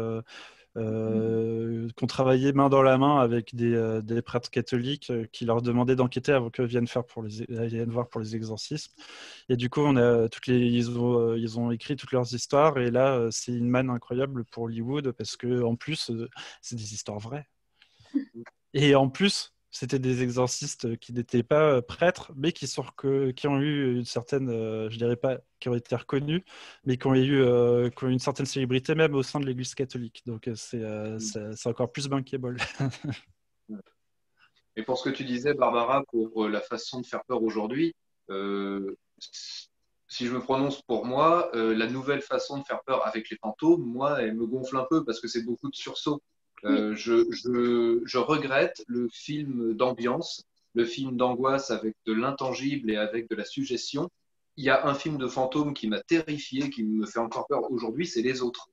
B: qui ont travaillé main dans la main avec des prêtres catholiques qui leur demandaient d'enquêter avant qu'ils viennent voir pour les exorcismes. Et du coup, ils ont écrit toutes leurs histoires et là, c'est une manne incroyable pour Hollywood parce que en plus, c'est des histoires vraies. Et en plus, c'était des exorcistes qui n'étaient pas prêtres, mais qui ont eu une certaine, je dirais pas, qui ont été reconnus, mais qui ont eu une certaine célébrité même au sein de l'Église catholique. Donc c'est encore plus bankable.
C: Et pour ce que tu disais, Barbara, pour la façon de faire peur aujourd'hui, euh, si je me prononce pour moi, la nouvelle façon de faire peur avec les fantômes, moi, elle me gonfle un peu parce que c'est beaucoup de sursauts.
A: Oui.
C: Je regrette le film d'ambiance, le film d'angoisse avec de l'intangible et avec de la suggestion. Il y a un film de fantôme qui m'a terrifié, qui me fait encore peur aujourd'hui, c'est Les Autres.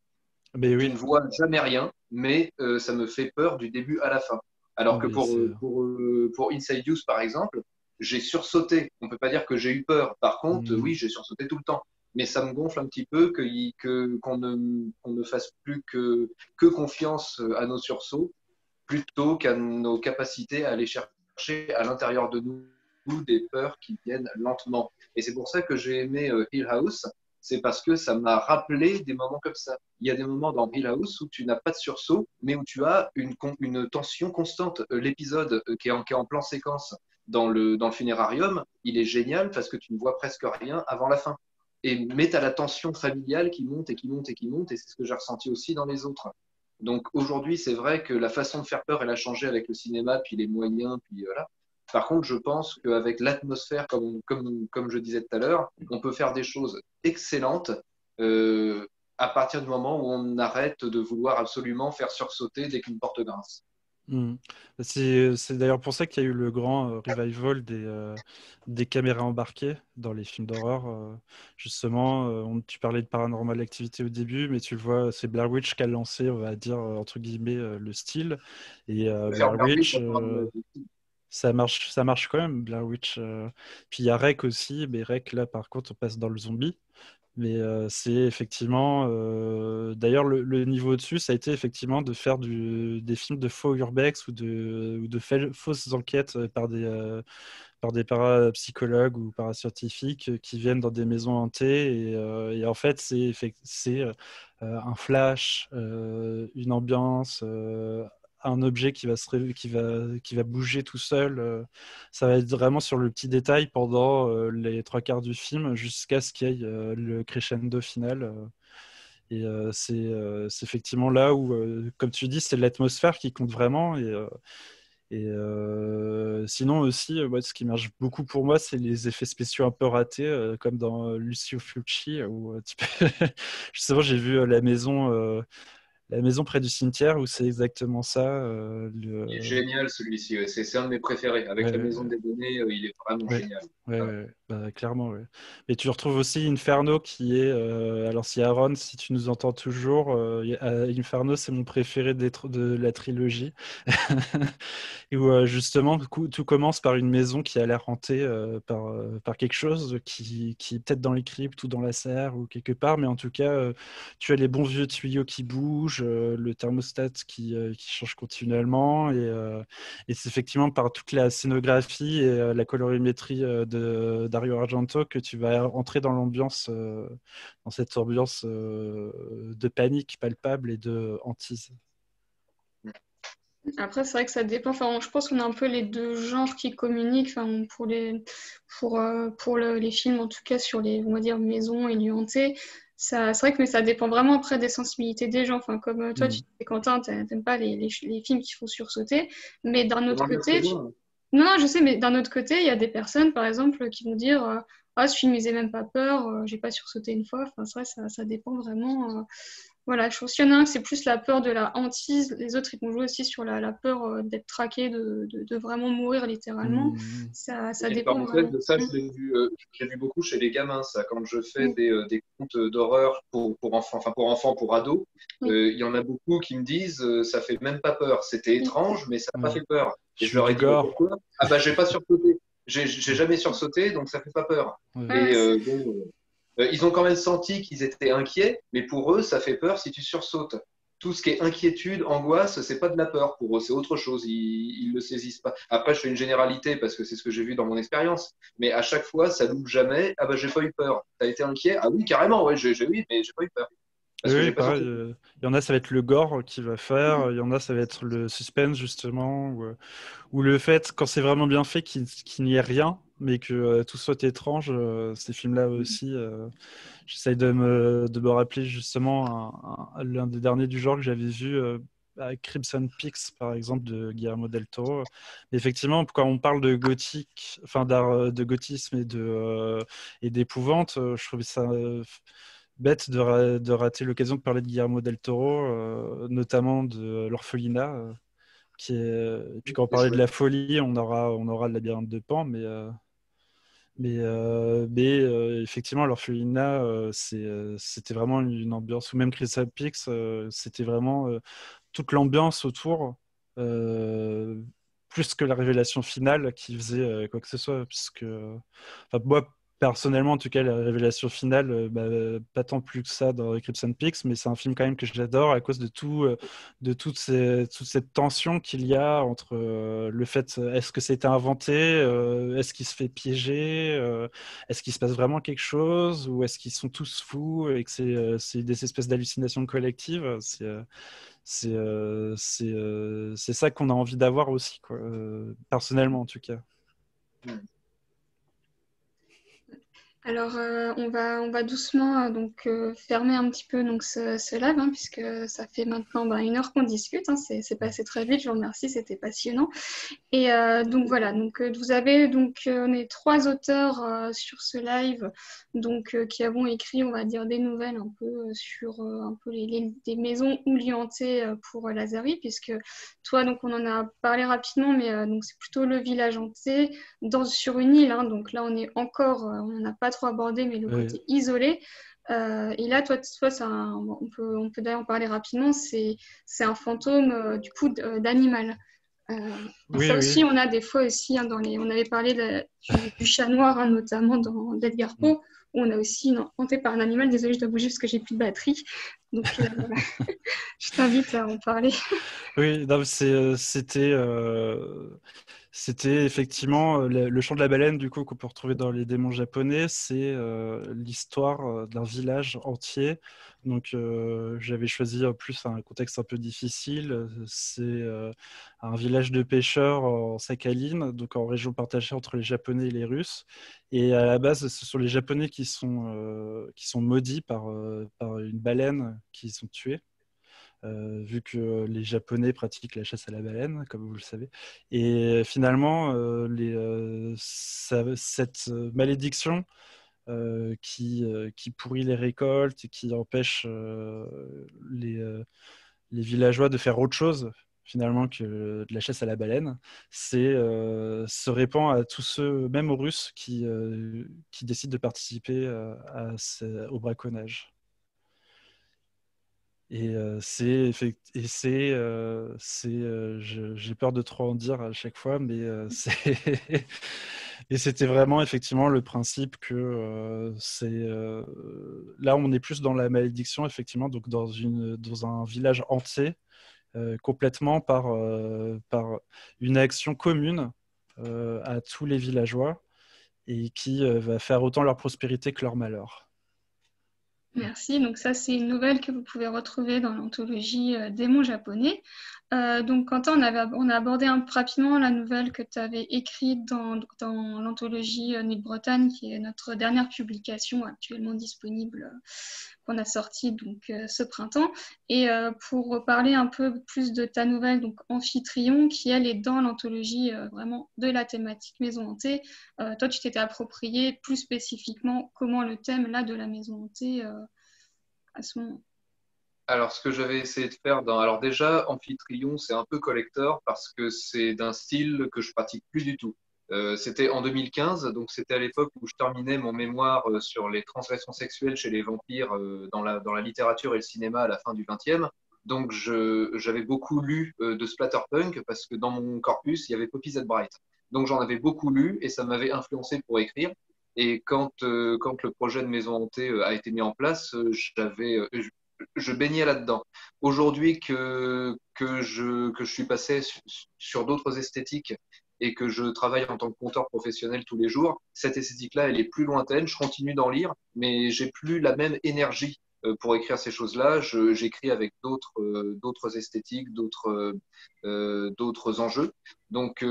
B: Mais
C: Je
B: oui,
C: ne vois jamais rien, mais ça me fait peur du début à la fin. Alors que
B: mais c'est
C: pour Inside Use, par exemple, j'ai sursauté. On ne peut pas dire que j'ai eu peur. Par contre, oui, j'ai sursauté tout le temps. Mais ça me gonfle un petit peu qu'on ne fasse plus que confiance à nos sursauts plutôt qu'à nos capacités à aller chercher à l'intérieur de nous des peurs qui viennent lentement. Et c'est pour ça que j'ai aimé Hill House, c'est parce que ça m'a rappelé des moments comme ça. Il y a des moments dans Hill House où tu n'as pas de sursaut, mais où tu as une tension constante. L'épisode qui est en plan séquence dans le funérarium, il est génial parce que tu ne vois presque rien avant la fin. Mais tu as la tension familiale qui monte et qui monte et qui monte, et c'est ce que j'ai ressenti aussi dans les autres. Donc aujourd'hui, c'est vrai que la façon de faire peur, elle a changé avec le cinéma, puis les moyens, puis voilà. Par contre, je pense qu'avec l'atmosphère, comme je disais tout à l'heure, on peut faire des choses excellentes euh, à partir du moment où on arrête de vouloir absolument faire sursauter dès qu'une porte grince.
B: Hmm. C'est d'ailleurs pour ça qu'il y a eu le grand revival des caméras embarquées dans les films d'horreur. Justement, tu parlais de Paranormal Activity au début, mais tu le vois, c'est Blair Witch qui a lancé, on va dire, entre guillemets, le style. Et
C: Faire
B: Blair
C: Blair Witch,
B: Witch, ça marche quand même, Blair Witch. Puis il y a Rec aussi, mais Rec, là, par contre, on passe dans le zombie. Mais c'est effectivement. D'ailleurs, le niveau au-dessus, ça a été effectivement de faire des films de faux urbex ou de fausses enquêtes par des parapsychologues ou parascientifiques qui viennent dans des maisons hantées. Et en fait, c'est un flash, une ambiance. Un objet qui va bouger tout seul. Ça va être vraiment sur le petit détail pendant les trois quarts du film jusqu'à ce qu'il y ait le crescendo final. C'est effectivement là où, comme tu dis, c'est l'atmosphère qui compte vraiment. Sinon aussi, moi, ce qui marche beaucoup pour moi, c'est les effets spéciaux un peu ratés, comme dans Lucio Fulci, où justement j'ai vu la maison près du cimetière où c'est exactement ça.
C: Il est génial celui-ci, ouais. C'est un de mes préférés. Avec la maison
B: Ouais,
C: des données, il est vraiment
B: ouais,
C: génial.
B: ouais, bah, clairement. Ouais. Et tu retrouves aussi Inferno qui est. Alors, si Aaron, si tu nous entends toujours, Inferno, c'est mon préféré de la trilogie. Et où justement, tout commence par une maison qui a l'air hantée par quelque chose qui est peut-être dans les cryptes ou dans la serre ou quelque part, mais en tout cas, tu as les bons vieux tuyaux qui bougent, le thermostat qui change continuellement, et c'est effectivement par toute la scénographie et la colorimétrie Dario Argento que tu vas entrer dans l'ambiance, dans cette ambiance de panique palpable et de hantise.
A: Après, c'est vrai que ça dépend. Enfin, je pense qu'on a un peu les deux genres qui communiquent. Enfin, les films, en tout cas, sur les, on va dire, maisons et lieux hantés. C'est vrai que mais ça dépend vraiment après des sensibilités des gens. Enfin, comme toi, tu dis, Quentin, t'aimes pas les films qui font sursauter. Mais d'un autre côté, non, non, je sais, mais d'un autre côté, il y a des personnes, par exemple, qui vont dire ah, ce film, il faisait même pas peur, j'ai pas sursauté une fois. Enfin, c'est vrai, ça dépend vraiment. Voilà, je pense qu'il y en a un, c'est plus la peur de la hantise. Les autres, ils vont jouer aussi sur la peur d'être traqué, de vraiment mourir littéralement. Ça
C: Et
A: dépend
C: parenthèse,
A: vraiment.
C: ça, je l'ai vu beaucoup chez les gamins, ça. Quand je fais des contes d'horreur pour enfants, enfin pour enfants, pour ados, il y en a beaucoup qui me disent ça fait même pas peur. C'était étrange, mais ça n'a pas fait peur. Et je leur ai dit pourquoi? Ah bah, j'ai pas sursauté. J'ai jamais sursauté, donc ça fait pas peur. Et ils ont quand même senti qu'ils étaient inquiets, mais pour eux, ça fait peur si tu sursautes. Tout ce qui est inquiétude, angoisse, c'est pas de la peur pour eux, c'est autre chose. Ils le saisissent pas. Après, je fais une généralité parce que c'est ce que j'ai vu dans mon expérience. Mais à chaque fois, ça loupe jamais. Ah bah j'ai pas eu peur. T'as été inquiet? Ah oui, carrément, ouais, oui, mais j'ai pas eu peur. Parce que
B: Oui,
C: j'ai pas
B: pareil.
C: sursaut.
B: Il y en a, ça va être le gore qui va faire. Il y en a, ça va être le suspense, justement. Ou le fait, quand c'est vraiment bien fait, qu'il n'y ait rien, mais que tout soit étrange. Ces films-là aussi, j'essaye de me rappeler justement l'un des derniers du genre que j'avais vu avec Crimson Peaks, par exemple, de Guillermo del Toro. Effectivement, quand on parle de gothique, enfin de gothisme et d'épouvante, je trouvais ça bête de rater l'occasion de parler de Guillermo del Toro, notamment de l'orphelinat. Et puis quand on
C: C'est
B: parlait de
C: chouette.
B: la folie, on aura le labyrinthe de Pan, mais effectivement, l'orphelinat, c'était vraiment une ambiance, ou même Chris Peaks, c'était vraiment toute l'ambiance autour, euh, plus que la révélation finale qui faisait quoi que ce soit, puisque, enfin, moi, personnellement, en tout cas, la révélation finale, pas tant plus que ça dans Crimson Peaks, mais c'est un film quand même que j'adore à cause de tout, toute cette tension qu'il y a entre le fait, est-ce que c'était inventé, est-ce qu'il se fait piéger, est-ce qu'il se passe vraiment quelque chose, ou est-ce qu'ils sont tous fous et que c'est des espèces d'hallucinations collectives. C'est ça qu'on a envie d'avoir aussi, quoi, personnellement en tout cas.
A: Alors, on va doucement fermer un petit peu donc, ce live, hein, puisque ça fait maintenant 1 heure qu'on discute. Hein, c'est passé très vite, je vous remercie, c'était passionnant. Et donc voilà, vous avez on est 3 auteurs sur ce live qui avons écrit, on va dire, des nouvelles un peu sur un peu des maisons ou lieux hantés pour Lazari, puisque toi, donc on en a parlé rapidement, mais donc c'est plutôt le village hanté sur une île. Hein, donc là, on est encore, on n'en a pas trop abordé, mais le côté isolé. Et là, toi, on peut d'ailleurs en parler rapidement. C'est un fantôme du coup d'animal.
B: Oui,
A: Ça
B: oui.
A: aussi, on a des fois aussi, hein, on avait parlé du chat noir, hein, notamment dans d'Edgar Poe, où on a aussi hanté par un animal. Désolée, je dois bouger parce que j'ai plus de batterie. Donc, voilà. Je t'invite à en parler.
B: Oui, non, c'était effectivement le chant de la baleine, du coup, qu'on peut retrouver dans les démons japonais. C'est l'histoire d'un village entier. Donc, j'avais choisi en plus un contexte un peu difficile. C'est un village de pêcheurs en Sakhaline, donc en région partagée entre les Japonais et les Russes. Et à la base, ce sont les Japonais qui sont maudits par une baleine qui sont tués. Vu que les Japonais pratiquent la chasse à la baleine, comme vous le savez. Et finalement, cette malédiction qui pourrit les récoltes et qui empêche les villageois de faire autre chose finalement que de la chasse à la baleine, se répand à tous ceux, même aux Russes, qui décident de participer au braconnage. Et j'ai peur de trop en dire à chaque fois, mais et c'était vraiment effectivement le principe que là on est plus dans la malédiction effectivement, donc dans un village entier complètement par une action commune à tous les villageois. et qui va faire autant leur prospérité que leur malheur.
A: Merci. Donc ça, c'est une nouvelle que vous pouvez retrouver dans l'anthologie Démons japonais. Donc Quentin, on a abordé un peu rapidement la nouvelle que tu avais écrite dans l'anthologie Nuit de Bretagne, qui est notre dernière publication actuellement disponible, qu'on a sortie donc, ce printemps. Et pour parler un peu plus de ta nouvelle, donc Amphitryon, qui elle est dans l'anthologie vraiment de la thématique maison hantée, toi tu t'étais approprié plus spécifiquement comment le thème là de la maison hantée à ce moment.
C: Alors, ce que j'avais essayé de faire alors déjà, Amphitryon, c'est un peu collector parce que c'est d'un style que je pratique plus du tout. C'était en 2015, donc c'était à l'époque où je terminais mon mémoire sur les transgressions sexuelles chez les vampires dans la littérature et le cinéma à la fin du XXe. Donc, j'avais beaucoup lu de splatterpunk parce que dans mon corpus, il y avait Poppy Z. Bright. Donc, j'en avais beaucoup lu et ça m'avait influencé pour écrire. Et quand le projet de Maison Hantée a été mis en place, je baignais là-dedans. Aujourd'hui que je suis passé sur d'autres esthétiques et que je travaille en tant que conteur professionnel tous les jours, cette esthétique-là, elle est plus lointaine. Je continue d'en lire, mais j'ai plus la même énergie pour écrire ces choses-là. J'écris avec d'autres esthétiques, d'autres enjeux. Donc,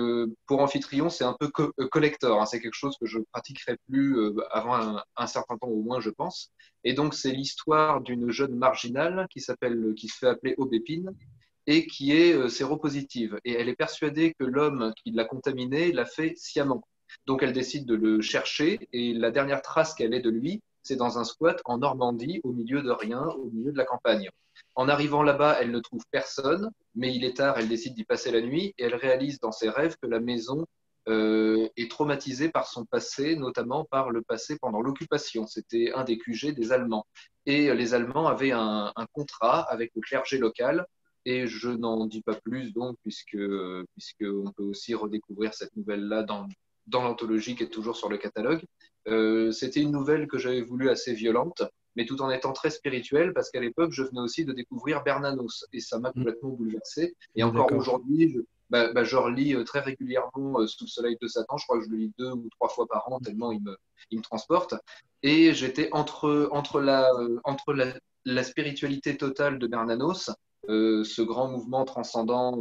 C: pour Amphitryon, c'est un peu collector. Hein. C'est quelque chose que je pratiquerai plus avant un certain temps au moins, je pense. Et donc, c'est l'histoire d'une jeune marginale qui se fait appeler Aubépine et qui est séropositive. Et elle est persuadée que l'homme qui l'a contaminée l'a fait sciemment. Donc, elle décide de le chercher et la dernière trace qu'elle ait de lui, c'est dans un squat en Normandie, au milieu de rien, au milieu de la campagne. En arrivant là-bas, elle ne trouve personne, mais il est tard, elle décide d'y passer la nuit et elle réalise dans ses rêves que la maison est traumatisée par son passé, notamment par le passé pendant l'occupation. C'était un des QG des Allemands. Et les Allemands avaient un contrat avec le clergé local. Et je n'en dis pas plus, donc, puisque on peut aussi redécouvrir cette nouvelle-là dans l'anthologie qui est toujours sur le catalogue. C'était une nouvelle que j'avais voulu assez violente, mais tout en étant très spirituelle, parce qu'à l'époque, je venais aussi de découvrir Bernanos, et ça m'a complètement bouleversé. Et encore aujourd'hui, je relis très régulièrement Sous le soleil de Satan. Je crois que je le lis 2 ou 3 fois par an, tellement il me transporte. Et j'étais entre la spiritualité totale de Bernanos, ce grand mouvement transcendant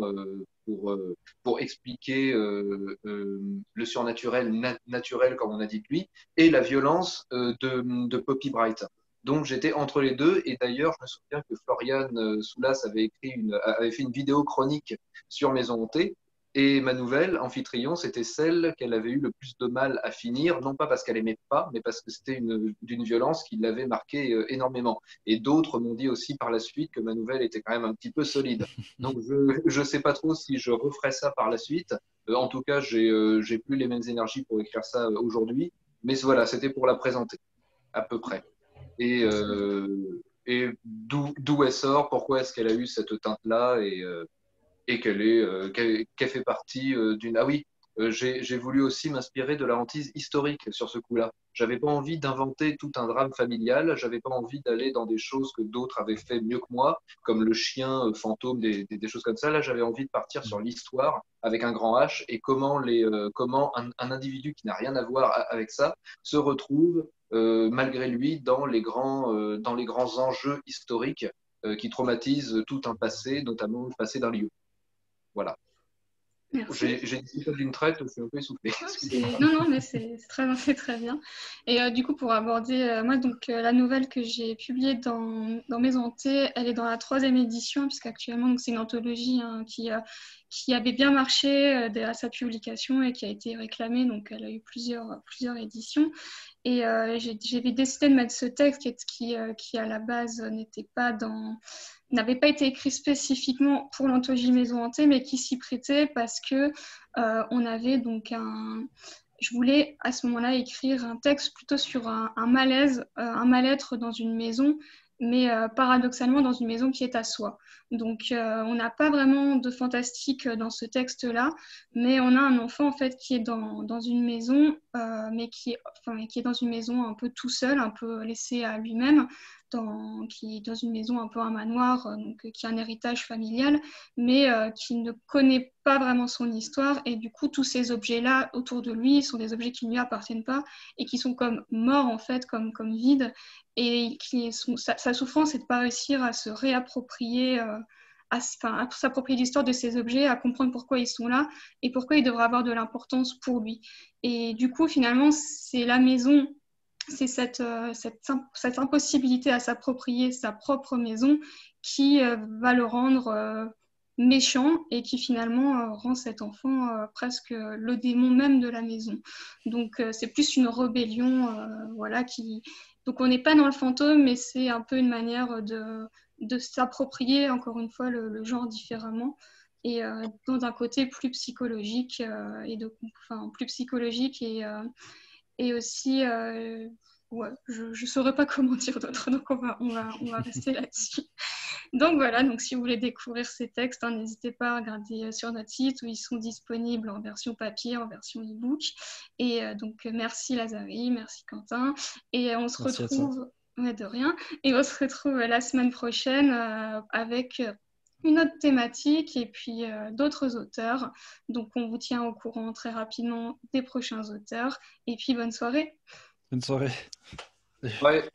C: pour expliquer le surnaturel naturel, comme on a dit de lui, et la violence de Poppy Bright. Donc j'étais entre les deux, et d'ailleurs je me souviens que Florian Soulas avait fait une vidéo chronique sur Maison Hantée, et ma nouvelle, Amphitryon, c'était celle qu'elle avait eu le plus de mal à finir, non pas parce qu'elle aimait pas, mais parce que c'était d'une violence qui l'avait marqué énormément. Et d'autres m'ont dit aussi par la suite que ma nouvelle était quand même un petit peu solide. Donc je sais pas trop si je referai ça par la suite. En tout cas, j'ai plus les mêmes énergies pour écrire ça aujourd'hui. Mais voilà, c'était pour la présenter, à peu près. Et d'où elle sort, pourquoi est-ce qu'elle a eu cette teinte-là, et qu'elle fait partie d'une... Ah oui, j'ai voulu aussi m'inspirer de la hantise historique sur ce coup-là. J'avais pas envie d'inventer tout un drame familial, j'avais pas envie d'aller dans des choses que d'autres avaient fait mieux que moi, comme le chien fantôme, des choses comme ça. Là, j'avais envie de partir sur l'histoire avec un grand H, et comment un individu qui n'a rien à voir avec ça se retrouve malgré lui dans les grands enjeux historiques qui traumatisent tout un passé, notamment le passé d'un lieu. Voilà.
A: Merci.
C: J'ai dit ça d'une traite, je suis un peu essoufflé.
A: Non, mais c'est très bien. Et du coup, pour aborder, moi, donc, la nouvelle que j'ai publiée dans Maison Hantée, elle est dans la 3e édition, puisqu'actuellement, c'est une anthologie qui avait bien marché à sa publication et qui a été réclamée, donc elle a eu plusieurs éditions. Et j'avais décidé de mettre ce texte qui à la base n'avait pas été écrit spécifiquement pour l'anthologie Maison Hantée, mais qui s'y prêtait parce que on avait donc je voulais à ce moment-là écrire un texte plutôt sur un malaise, un mal-être dans une maison, mais paradoxalement dans une maison qui est à soi. Donc on n'a pas vraiment de fantastique dans ce texte-là, mais on a un enfant en fait qui est dans une maison, mais qui est dans une maison un peu tout seul, un peu laissé à lui-même, qui est dans une maison un peu un manoir, donc, qui a un héritage familial, mais qui ne connaît pas vraiment son histoire. Et du coup, tous ces objets-là autour de lui sont des objets qui ne lui appartiennent pas et qui sont comme morts, en fait, comme vides. Et sa souffrance, c'est de ne pas réussir à se réapproprier, à s'approprier l'histoire de ces objets, à comprendre pourquoi ils sont là et pourquoi ils devraient avoir de l'importance pour lui. Et du coup, finalement, c'est la maison, c'est cette impossibilité à s'approprier sa propre maison qui va le rendre méchant et qui finalement rend cet enfant presque le démon même de la maison. Donc c'est plus une rébellion, voilà, donc on n'est pas dans le fantôme, mais c'est un peu une manière de s'approprier encore une fois le genre différemment et dans un côté plus psychologique plus psychologique et aussi ouais, je saurais pas comment dire d'autre, donc on va rester là-dessus. Donc voilà, donc si vous voulez découvrir ces textes, n'hésitez pas à regarder sur notre site où ils sont disponibles en version papier, en version e-book. Et donc merci Lazari, merci Quentin. Et on se retrouve, ouais, de rien, et on se retrouve la semaine prochaine avec une autre thématique et puis d'autres auteurs. Donc on vous tient au courant très rapidement des prochains auteurs. Et puis bonne soirée.
B: Bonne soirée.
C: Ouais.